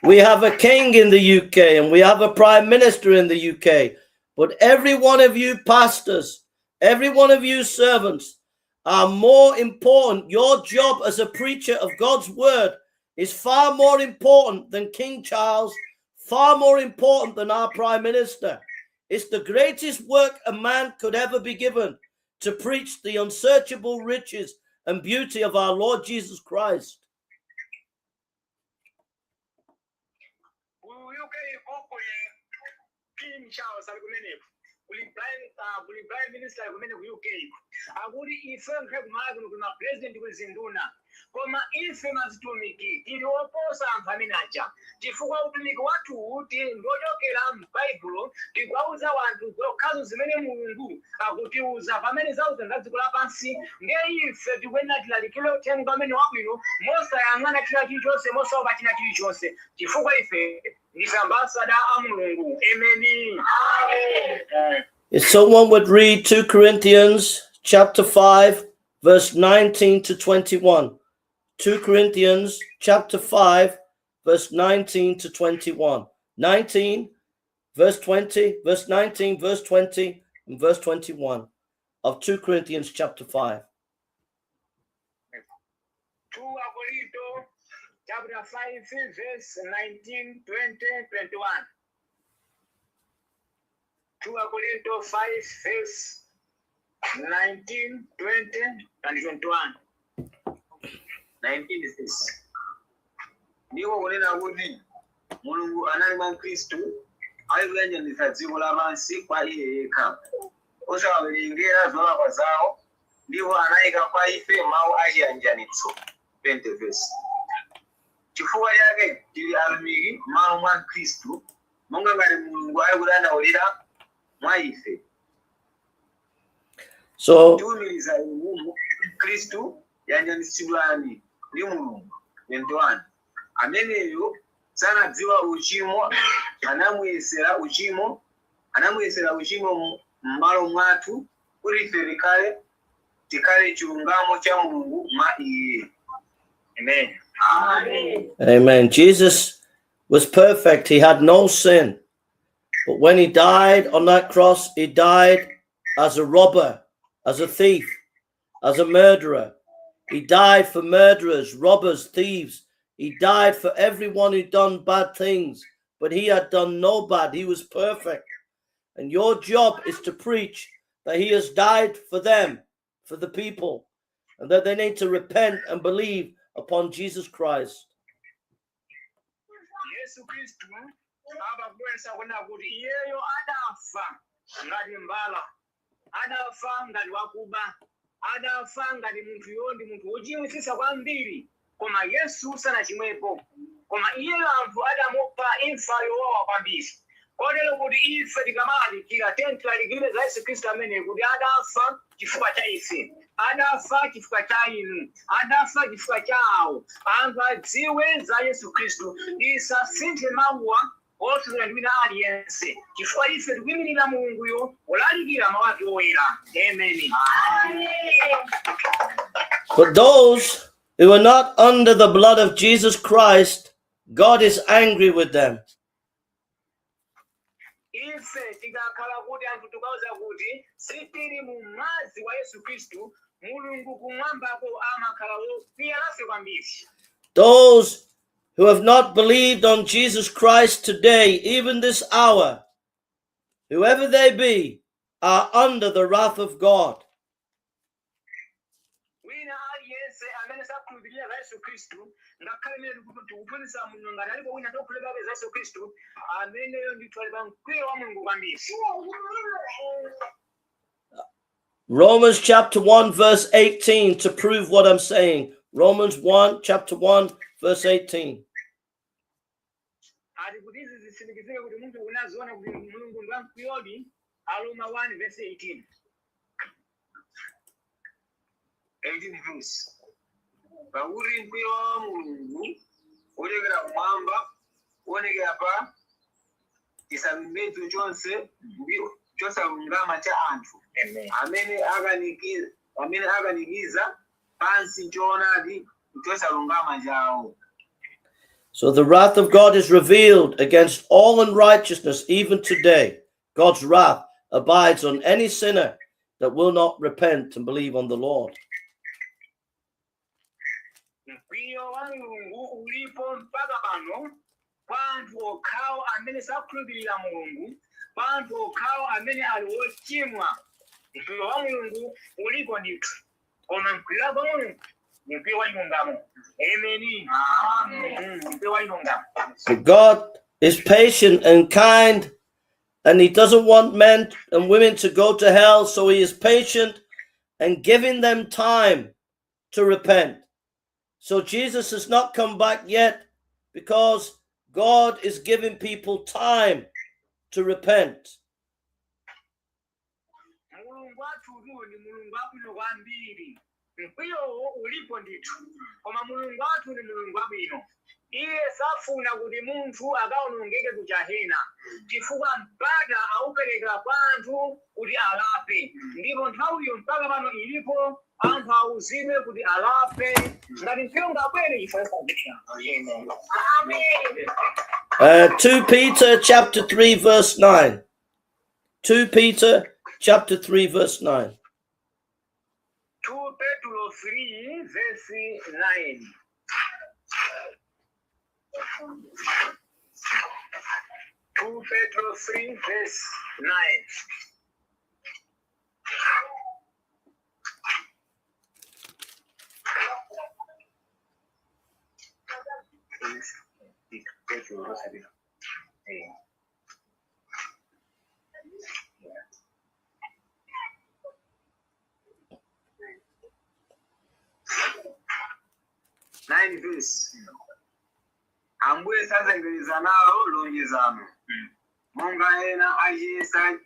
We have a king in the UK and we have a prime minister in the UK. But every one of you pastors, every one of you servants are more important. Your job as a preacher of God's word is far more important than King Charles, far more important than our prime minister. It's the greatest work a man could ever be given, to preach the unsearchable riches and beauty of our Lord Jesus Christ. king Charles ali kumenepo kuli prime minister ali kumene ku UK akuti ife nkhe kumala kuno kuna president kwezinduna koma ife mazitumiki tili oposa anthu amene aja chifukwa utumiki wathu uti ndiochokera m'baibulo tikuwauza wanthu zokhazo zimene mulungu akutiuza pamene zauza nga dziko lapansi nge ife tikuyenera tilalikire uthenga pamene wabwino mosayang'ana china chilichonse mosaopa china chilichonse chifukwa ife ndife ambasada a mulungu. Amen. If someone would read 2 Corinthians chapter 5 verse 19 to 21. 2 Corinthians chapter 5 verse 19 to 21. 19 verse 20, verse 19, verse 20, and verse 21 of 2 Corinthians chapter 5. 2 Corinthians chapter 5 verse 19, 20, 21. 2 Corinthians 5 verse 19, 20, and 21. 19 is this. Ndiwo kunena kuti Mulungu anali mwa Khristu alikuyanjanitsa dziko lapansi kwa iye yekha osawawerengera zolakwa zawo ndipo anayika kwa ife mawu achiyanjanitso. 20 verse. Chifukwa chake tili atumiki m'malo mwa Khristu monga ngati Mulungu alikudandaulira mwa ife. So tiwumiriza umu Khristu yanjanitsidwani ndi Mulungu. 21. Ameneyo sanadziwa uchimo anamuyesera uchimo m'malo mwathu kuti ife tikale chilungamo cha Mulungu mwa iye. Amen. Amen. Amen. Jesus was perfect. He had no sin. But when he died on that cross, he died as a robber, as a thief, as a murderer. He died for murderers, robbers, thieves. He died for everyone who'd done bad things, but he had done no bad. He was perfect. And your job is to preach that he has died for them, for the people, and that they need to repent and believe upon Jesus Christ. Yesu Kristu abakwesa kuna kuti iyeyo adafa ngati mbala, adafa ngati wakuba, adafa ngati munthu yondi munthu wochimwisisa kwambiri. Koma Yesu sanachimwepo. Koma iyeyo anthu adamupa imfa yowawa kwambiri. Kotero kuti ife tikamalikira tilalikire za Yesu Kristu amene kuti adafa chifukwa cha ife, adafa chifukwa cha inu, adafa chifukwa chawo. Anthu adziwe za Yesu Kristu isasinthe mawuwa otsatira ndi wina aliyense chifukwa ife tikuyimirira Mulunguyo olalikira mawu ake oyera. Amen. But those who are not under the blood of Jesus Christ, God is angry with them. Ife tikakhala kuti anthu tikauza kuti sitili mu mwazi wa Yesu Kristu, Mulungu kumwambako amakhala wokwiya nafe kwambiri. Those who have not believed on Jesus Christ today, even this hour, whoever they be, are under the wrath of God. Wina aliyense amene sakhulupirira za Yesu Kristu, ngakhale mmene tikuphunzitsa Mulungu ngati alipo wina tokhulupirira za Yesu Kristu, ameneyo ndithu ali pa mkwiyo wa Mulungu kwambiri. Romans chapter 1 verse 18 to prove what I'm saying. Romans 1 chapter 1 verse 18. Ati kuti izi zitsimikizike kuti munthu unaziona kuti Mulungu ndi wamkwiyodi, Aroma 1 verse 18. 18 verse. Pakuti mkwiyo wa Mulungu olekera kumwamba kuonekera pa chisalimbedzo chonse ndiyo chosalungama cha anthu amene akanikiza pansi choonadi chosalungama chawo. So the wrath of God is revealed against all unrighteousness even today. God's wrath abides on any sinner that will not repent and believe on the Lord. Mkwiyo wa Mulungu ulipo mpaka pano kwa anthu okhawo amene sakhulupirira Mulungu, kwa anthu okhawo amene ali wochimwa. Mkwiyo wa Mulungu ulipo ndithu, koma mkwiyo wa Mulungu ni mkwiyo wa chilungamo. Amen. Mkwiyo wa chilungamo. So God is patient and kind and he doesn't want men and women to go to hell, so he is patient and giving them time to repent. So Jesus has not come back yet because God is giving people time to repent. Mulungu wathu ni Mulungu wabwino kwambiri. Mkwiyo ulipo ndithu. Koma Mulungu wathu ni Mulungu wabwino. Iye safuna kuti munthu akaonongeke kuchahena. Chifukwa mpaka aupereka kwa anthu kuti alape. Ndipo nthawiyo mpaka pano ilipo anthu auzidwe kuti alape. Ngati mphiyo ngabwere chifukwa Amen. 2 Peter chapter 3 verse 9. 2 Peter chapter 3 verse 9. 2 Petro 3 verse 9. 2 Petro 3 verse 9. Nine verse. Ambuye sazengereza nawo lonjezano. Monga ena ayesa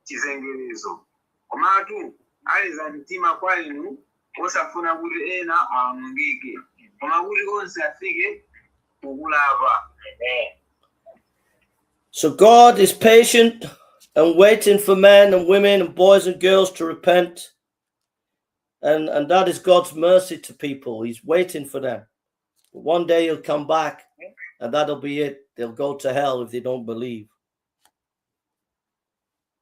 chizengerezo. Komatu aliza mtima kwa inu osafuna kuti ena aonongeke. Koma kuti onse afike kukulapa. So God is patient and waiting for men and women and boys and girls to repent. And that is God's mercy to people. He's waiting for them. But one day he'll come back and that'll be it. They'll go to hell if they don't believe.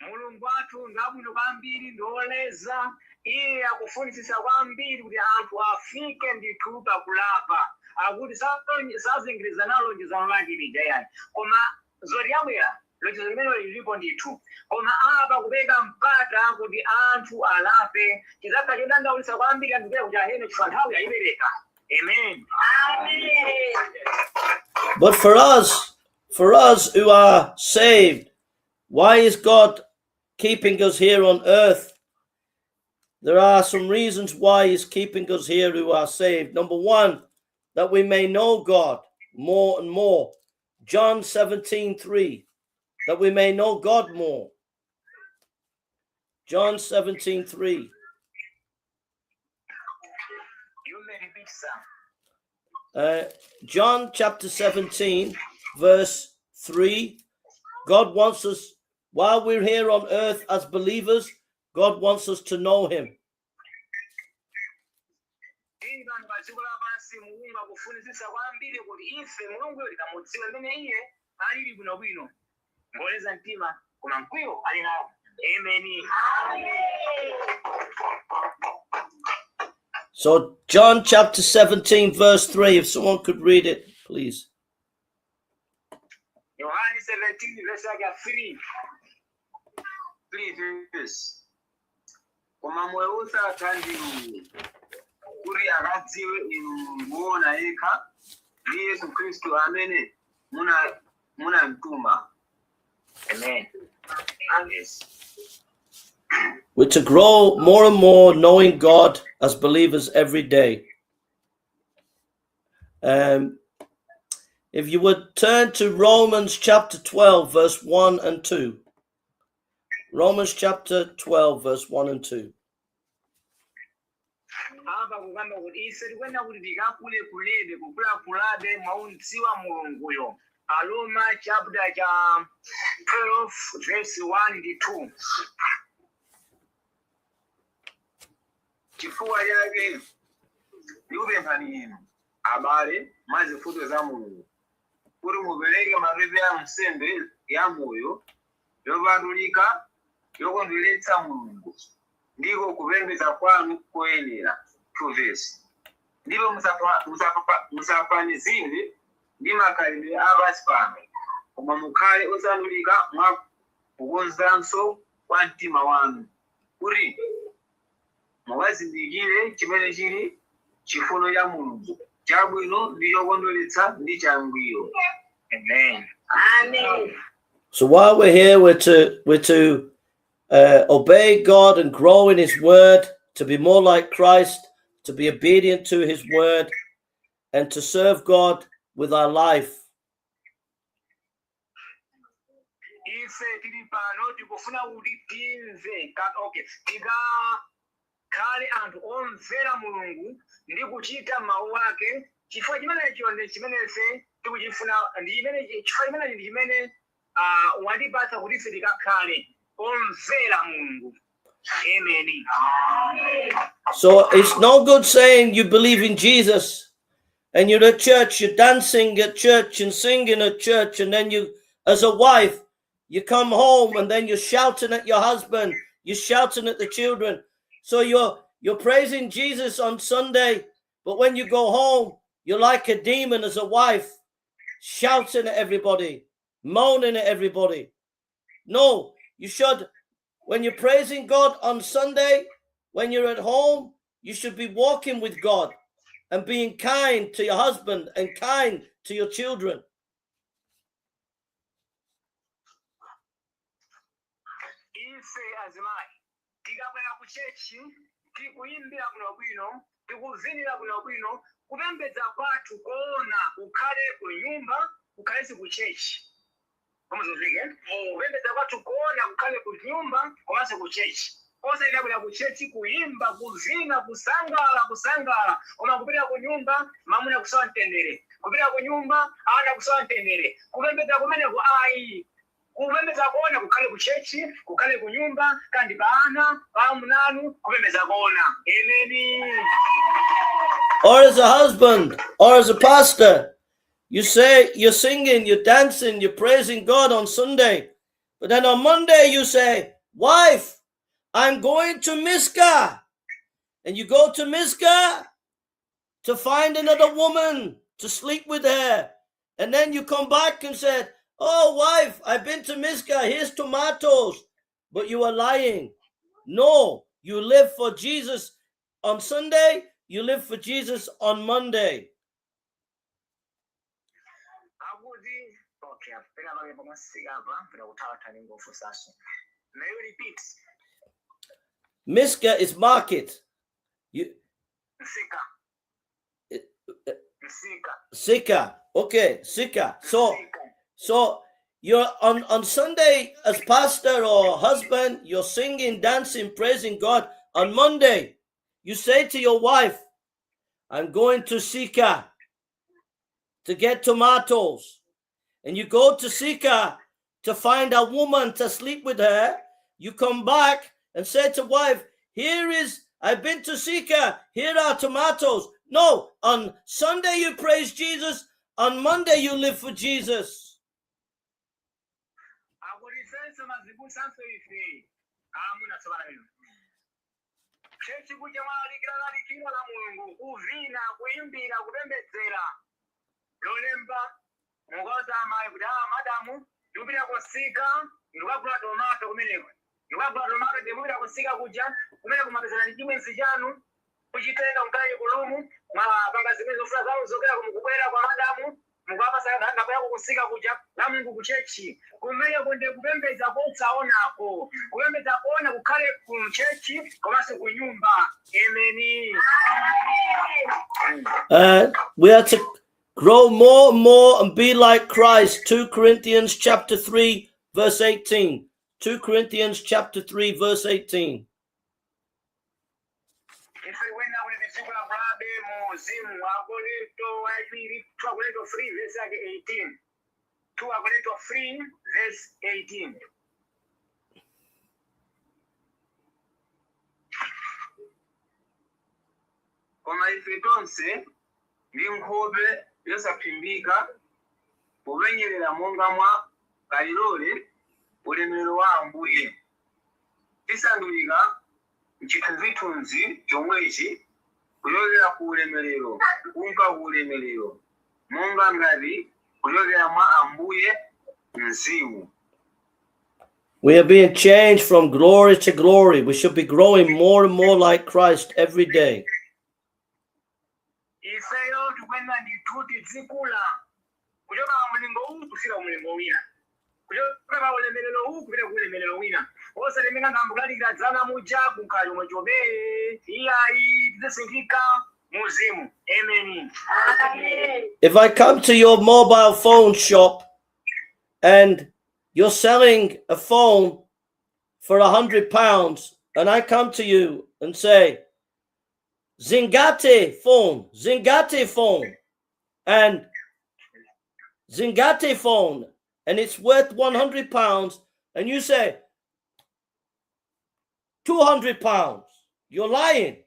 Mulungu wathu ngabwino kwambiri ndoleza. Iye akufunisisa kwambiri kuti anthu afike ndithu pakulapa. Akuti sazengereza nalo lonjezano lake lija yani. Koma zoti yabwera lonjezano limene lilipo ndithu. Koma apa kupeka mpata kuti anthu alape. Chizakha chodandaulitsa kwambiri anthu kupita kuchahena chifukwa nthawi yayipereka. Amen. Amen. But for us who are saved, why is God keeping us here on earth? There are some reasons why he's keeping us here who are saved. Number one, that we may know God more and more. John 17:3, that we may know God more. John 17:3. John chapter 17, verse 3. God wants us, while we're here on earth as believers, God wants us to know him. So John chapter 17 verse 3, if someone could read it, please. John 17 verse 3. Please. Koma mweusa kandi kuri akadziwe muona yekha ni Yesu Kristu amene muna mtuma. Amen. Yes. We're to grow more and more knowing God as believers every day. If you would turn to Romans chapter 12, verse 1 and 2. Romans chapter 12, verse 1 and 2. Roma chapter 12, verse 1 and 2. Chifukwa yake ndikupemphani inu abale mazifundo za Mulungu kuti mupereke mapepe a nsembe ya moyo yopatulika yokondweretsa Mulungu ndiko kupembedza kwanu koyenera. 2 verse. Ndipo musafanizire ndi makhalidwe a pansi pano, koma mukhale osandulika mwa kukonzanso kwa mtima wanu kuti muwazindikire chimene chili chifuno cha Mulungu, chabwino ndi chokondweretsa ndi changwiro. Amen. Amen. So while we're here, we're to obey God and grow in His Word, to be more like Christ, to be obedient to His Word, and to serve God with our life. Ife tili pano tikufuna kuti timve kale anthu omvera Mulungu ndi kuchita mawu ake. Chifukwa chimenecho ndi chimene ife tikuchifuna, ndi chimene chifukwa chimenechi ndi chimene watipatsa kuti ife tikakhale omvera Mulungu. Amen. So it's no good saying you believe in Jesus and you're at church, you're dancing at church and singing at church, and then you, as a wife, you come home and then you're shouting at your husband, you're shouting at the children. So you're praising Jesus on Sunday, but when you go home, you're like a demon as a wife, shouting at everybody, moaning at everybody. No, you should, when you're praising God on Sunday, when you're at home, you should be walking with God and being kind to your husband and kind to your children. Tikuyimbira kuno kwino, tikuvinira kuno kwino, kupembedza kwathu kuona kukhale ku nyumba, kukhale ku chechi. Komuzuzike? Kupembedza kwathu kuona kukhale ku nyumba, komanso ku chechi. Kosa ikabwera ku chechi kuyimba, kuvina, kusangala. Koma kupita ku nyumba, mamuna kusowa mtendere. Kupita ku nyumba, ana kusowa mtendere. Kupembedza kumeneko ayi. Kupembedza kuona kukhale ku chechi, kukhale ku nyumba, kandi baana, bamunanu, kupembedza kuona. Amen. Or as a husband, or as a pastor, you say, you're singing, you're dancing, you're praising God on Sunday. But then on Monday you say, wife, I'm going to Miska. And you go to Miska to find another woman to sleep with her. And then you come back and say, oh, wife, I've been to Miska. Here's tomatoes. But you are lying. No, you live for Jesus on Sunday. You live for Jesus on Monday. May you repeat? Miska is market. Sika. Okay, Sika. So you're on Sunday as pastor or husband, you're singing, dancing, praising God. On Monday, you say to your wife, I'm going to Sika to get tomatoes. And you go to Sika to find a woman to sleep with her. You come back and say to wife, I've been to Sika, here are tomatoes. No, on Sunday you praise Jesus, on Monday you live for Jesus. Madamu, yubira kusika, ndikagula tomato kumeneko. Ndikagula tomato ndimubira kusika kuja, kumene kumapezana ndi chimwe nsijanu, kuchitenda mkayi kulumu, panga zimene zofuna zawo zokera kumukubwera kwa madamu, mukapasa ngabaya kukusika kuja, la Mulungu kuchechi. Kumene kunde kupembedza kotsaonako, kupembedza kuona kukhale ku chechi, komanso ku nyumba. Amen. We are to grow more and more and be like Christ. 2 Corinthians chapter 3, verse 18. 2 Corinthians chapter 3, verse 18. Koma ife tonse ndi nkhope yosaphimbika popenyerera monga mwa kalilole ulemerero wa Ambuye. Tisandulika mchithunzithunzi chomwechi kuyolera ku ulemerero kunka ku ulemerero monga ngati kuyolera mwa Ambuye mzimu. We are being changed from glory to glory. We should be growing more and more like Christ every day. kuchoka pa ulemerero uwu kupita ku ulemerero wina osatemeka ngambukalira dzana muja kunkali omwe chobeye iyayi tizisinthika muzimu. Amen. If I come to your mobile phone shop and you're selling a phone for £100, and I come to you and say, Zingate phone, and Zingate phone, and it's worth £100, and you say £200, you're lying.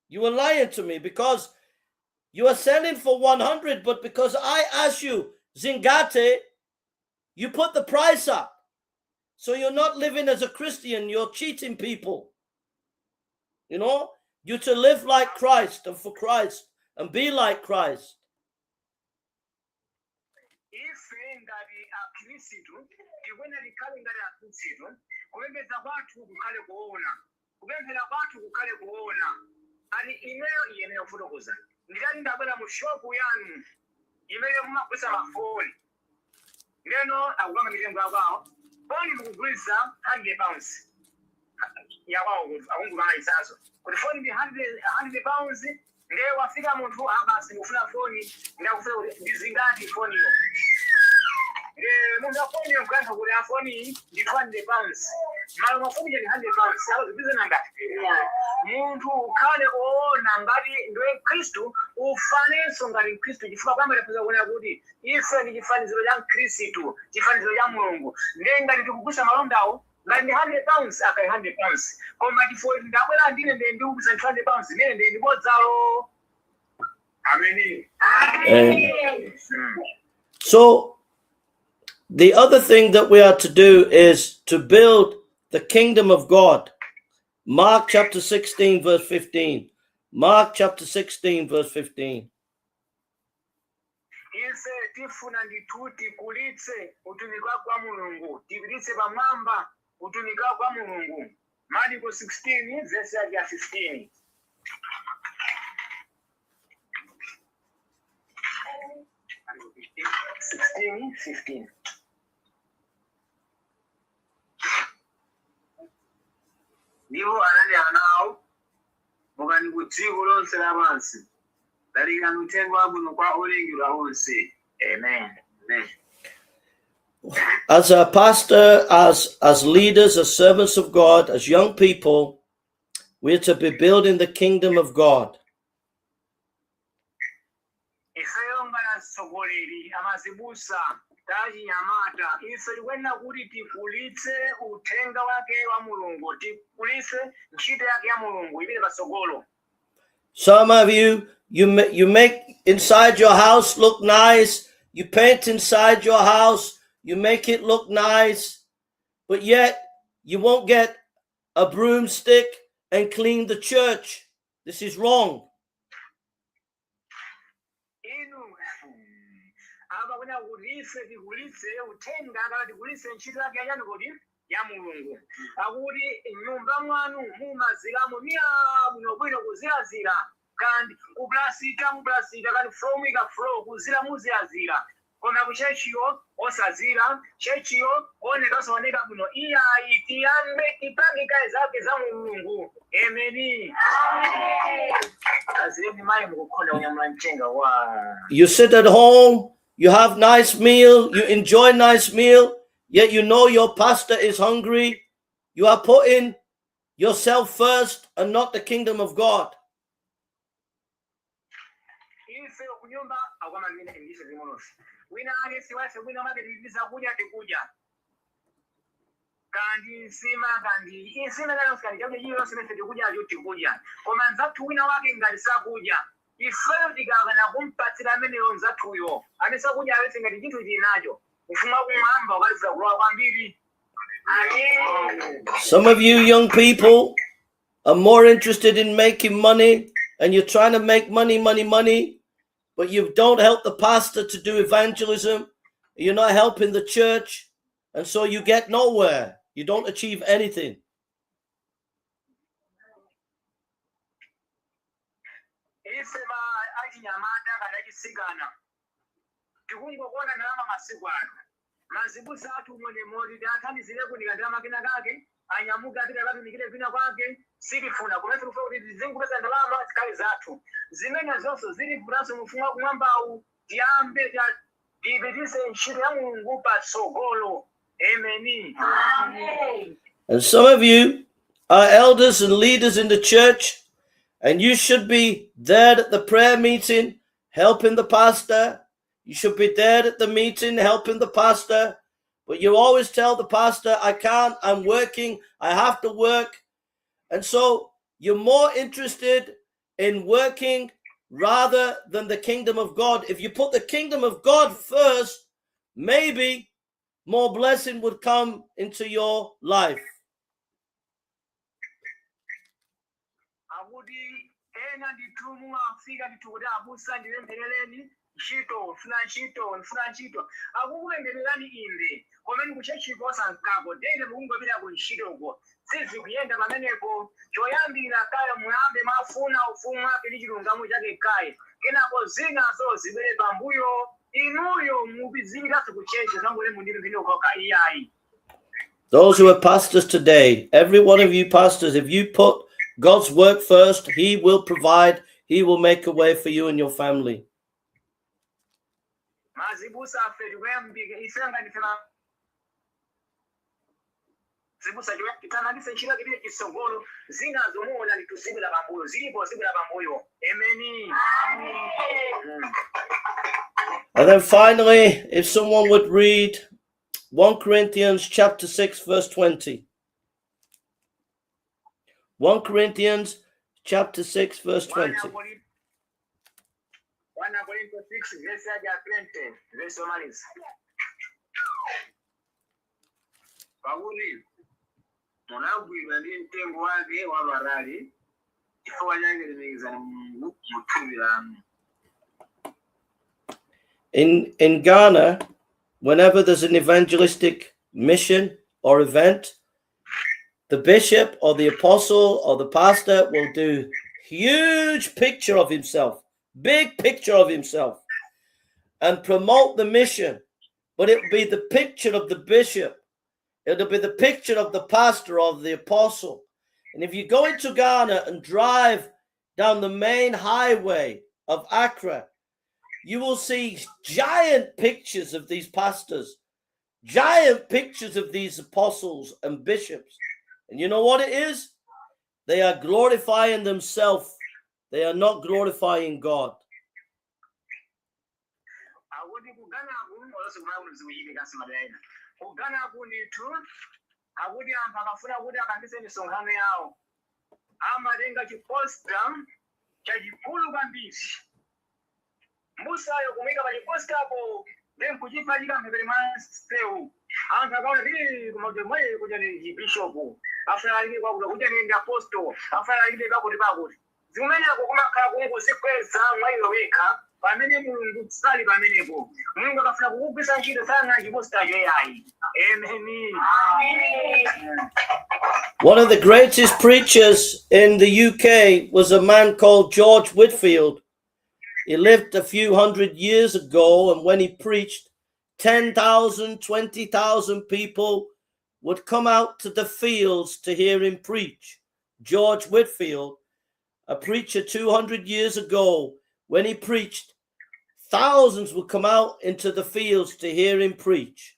You are lying to me because you are selling for 100, but because I asked you Zingate, you put the price up. So you're not living as a Christian, you're cheating people. You know, you to live like Christ and for Christ and be like Christ. Ani email yenye kufotokoza ndikati ndabwera mu shop yanu imene mumakwesa mafoni ngeno akugamba mitengo yawo foni mukugulisa £100 yawawo akungumala isazo kuti foni ndi £100 ndiye wafika munthu abasi ngufuna foni ndakufuna kuti ndizingati foni yo munthu afoni yo kuyankha kuti afoni ndi £200 malo mafoni ndi £100 salo zibize nangati munthu ukhale oona ngati ndiwe Khristu ufanenso ngati Khristu chifukwa kwamba tapeza kuona kuti ife ndi chifaniziro cha Khristu chifaniziro cha Mulungu ndiye ngati tikugulisa malondawo ngati ndi £100 akayi £100 koma chifukwa ndabwera ndine ndiye ndikugulisa £200 ndine ndiye ndibodzalo. Amen. So the other thing that we are to do is to build the kingdom of God. Mark chapter 16 verse 15. Mark chapter 16 verse 15. Ise tifuna ndituti kulitse utumika kwa Mulungu, tibitse pamwamba utumika kwa Mulungu. Marko 16 verse ya 15. Ndipo analenga nawo mukani ku dziko lonse lapansi lalikani uthenga wabwino kwa olengedwa onse. Amen. Amen. As a pastor, as leaders, as servants of God, as young people, we're to be building the kingdom of God. Ifeyo ngana sogoleri amazibusa taji nyamata ife likwena kuti tikulitse uthenga wake wa Mulungu, tikulitse ntchito yake ya Mulungu ibile pasogolo. Some of you make inside your house look nice, you paint inside your house, you make it look nice, but yet you won't get a broomstick and clean the church. This is wrong. Ya Mulungu akuti nyumba mwanu mumaziramo bwino kuzirazira kandi kuplasita kandi flowika flow kuzira muzirazira koma kuchechiyo osazira chechiyo oneka soneka bwino iya itiyambe tipangika zake za Mulungu. Amen. Azeni mai mukukhona unyamlancenga wa. You sit at home, you have nice meal, you enjoy nice meal, yet you know your pastor is hungry. You are putting yourself first and not the kingdom of God. Some of you young people are more interested in making money, and you're trying to make money, but you don't help the pastor to do evangelism. You're not helping the church, and so you get nowhere. You don't achieve anything. mazibusa athu mwene modi athandizire kuti kandama kena kake anyamuka apita akatumikire vina kwake silifuna kumene kufa kuti zingupeza ndalama zikali zathu zimene zonso zilifunanso mfumu wakumwambawu tiyambe tipitise ntchito ya Mulungu patsogolo. Amen. And some of you are elders and leaders in the church, and you should be there at the prayer meeting helping the pastor. You should be there at the meeting helping the pastor. But you always tell the pastor, I can't, I'm working, I have to work. And so you're more interested in working rather than the kingdom of God. If you put the kingdom of God first, maybe more blessing would come into your life. Ntchito nfuna ntchito akukuyendererani inde komeni kuchechikosa nkako dende mukungopita ku ntchitoko sizikuyenda pamenepo choyambira kaya muyambe mafuna ufumu wake ndi chilungamo chake kaya kenako zinazo zibere pambuyo inuyo mupizikiraso kuchechi zangole mundiri ndinokoka iyayi. Those who are pastors today, every one of you pastors, if you put God's work first, he will provide, he will make a way for you and your family. And then finally, if someone would read 1 Corinthians chapter 6, verse 20. 1 Corinthians chapter 6, verse 20. 1 Corinthians 6, verse 20, verse 20. Pakuti munagwidwa ndi mtengo wake wa barali chifukwa chake lemekezani Mulungu muthupi lanu. In Ghana, whenever there's an evangelistic mission or event, the bishop or the apostle or the pastor will do huge picture of himself, big picture of himself, and promote the mission. But it will be the picture of the bishop. It'll be the picture of the pastor or the apostle. And if you go into Ghana and drive down the main highway of Accra, you will see giant pictures of these pastors, giant pictures of these apostles and bishops. And you know what it is? They are glorifying themselves. They are not glorifying God. Musayo kumika pachiposta apo then kuchipachika mphepete mwa sewu anthu akaona tili kumatemwaye kuja ni bishop afuna alike kwakuti kuja ni apostle afuna alike pakuti pakuti zimeneko kumakhala kungozikweza mwayiwe wekha pamene Mulungu sali pamenepo Mulungu akafuna kukugwisa ntchito sana chipostacho yayi. Amen. One of the greatest preachers in the UK was a man called George Whitefield. He lived a few hundred years ago, and when he preached, 10,000, 20,000 people would come out to the fields to hear him preach. George Whitefield, a preacher 200 years ago, when he preached, thousands would come out into the fields to hear him preach.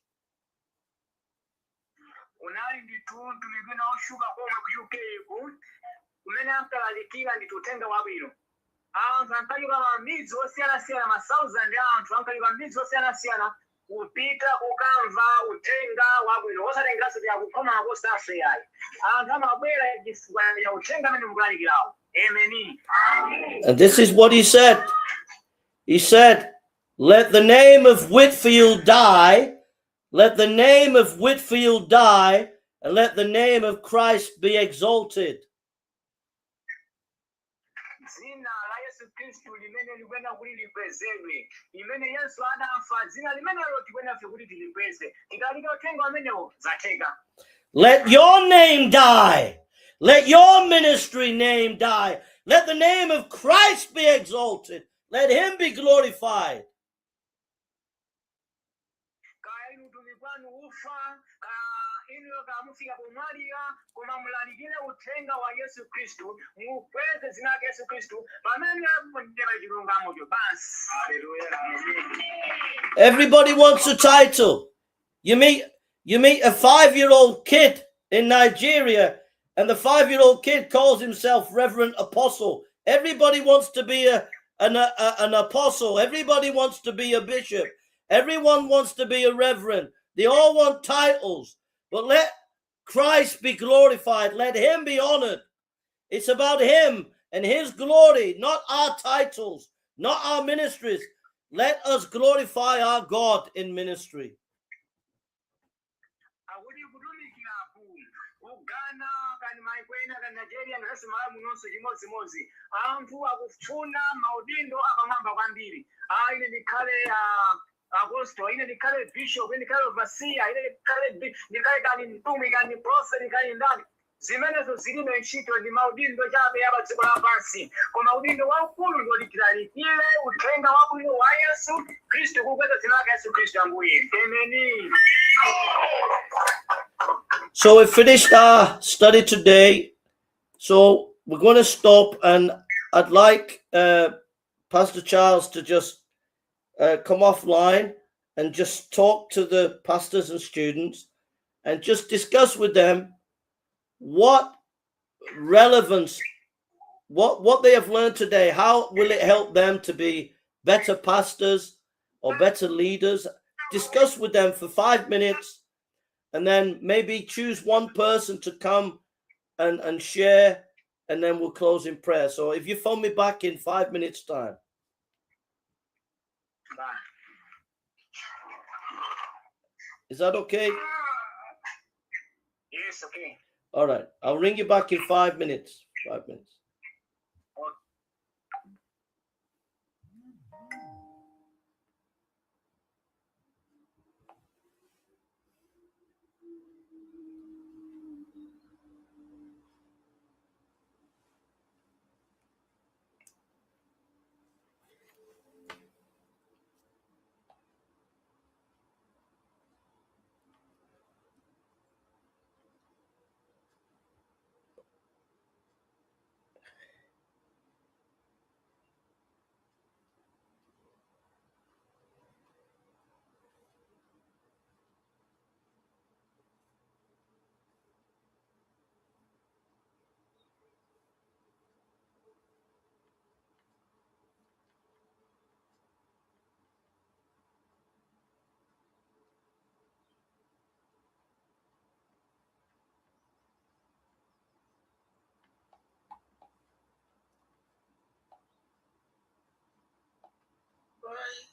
Kupita kukamva utenga wabwino osatengaso bya kukoma aposta yayi anthu amabwera chifukwa cha utenga amene mukulalikirawo. Amen. And this is what he said. He said, let the name of Whitefield die, let the name of Whitefield die, and let the name of Christ be exalted. Let your name die. Let your ministry name die. Let the name of Christ be exalted. Let him be glorified. kaya inu utumiki wanu ufa, inu kamufika kumwalira, koma mulalikire uthenga wa Yesu Kristu, mukweze zina la Yesu Kristu, pamene mundeba chilungamo cho basi. Hallelujah. Everybody wants a title. You meet a 5-year-old kid in Nigeria, and the 5-year-old kid calls himself Reverend Apostle. Everybody wants to be an apostle. Everybody wants to be a bishop. Everyone wants to be a reverend. They all want titles. But let Christ be glorified. Let him be honored. It's about him and his glory, not our titles, not our ministries. Let us glorify our God in ministry. Uganda kani maikwena kani Nigeria ngasi Malawi munonso chimodzimodzi anthu akufuna maudindo apamwamba kwambiri ine ndikhale apostle, ine ndikhale bishop, ine ndikhale overseer, ine ndikhale kani mtumwi kani prophet kani ndani zimenezo zilime ntchito ndi maudindo chabe ya dziko lapansi koma udindo waukulu ndi wodikilalikire uthenga wabwino wa Yesu Kristu kukweza dzina la Yesu Kristu Ambuye. Amen. So we finished our study today. So we're going to stop, and I'd like Pastor Charles to just come offline and just talk to the pastors and students and just discuss with them what relevance, what they have learned today. How will it help them to be better pastors or better leaders? Discuss with them for 5 minutes. And then maybe choose one person to come and share, and then we'll close in prayer. So if you phone me back in 5 minutes' time. Is that okay? Yes, okay. All right. I'll ring you back in 5 minutes. 5 minutes.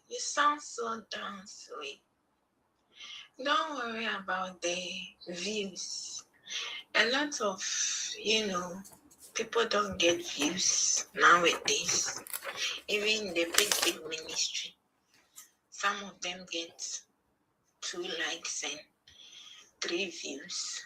You sound so down, sweet. Don't worry about the views. A lot of, people don't get views nowadays. Even the big ministry, some of them get 2 likes and 3 views.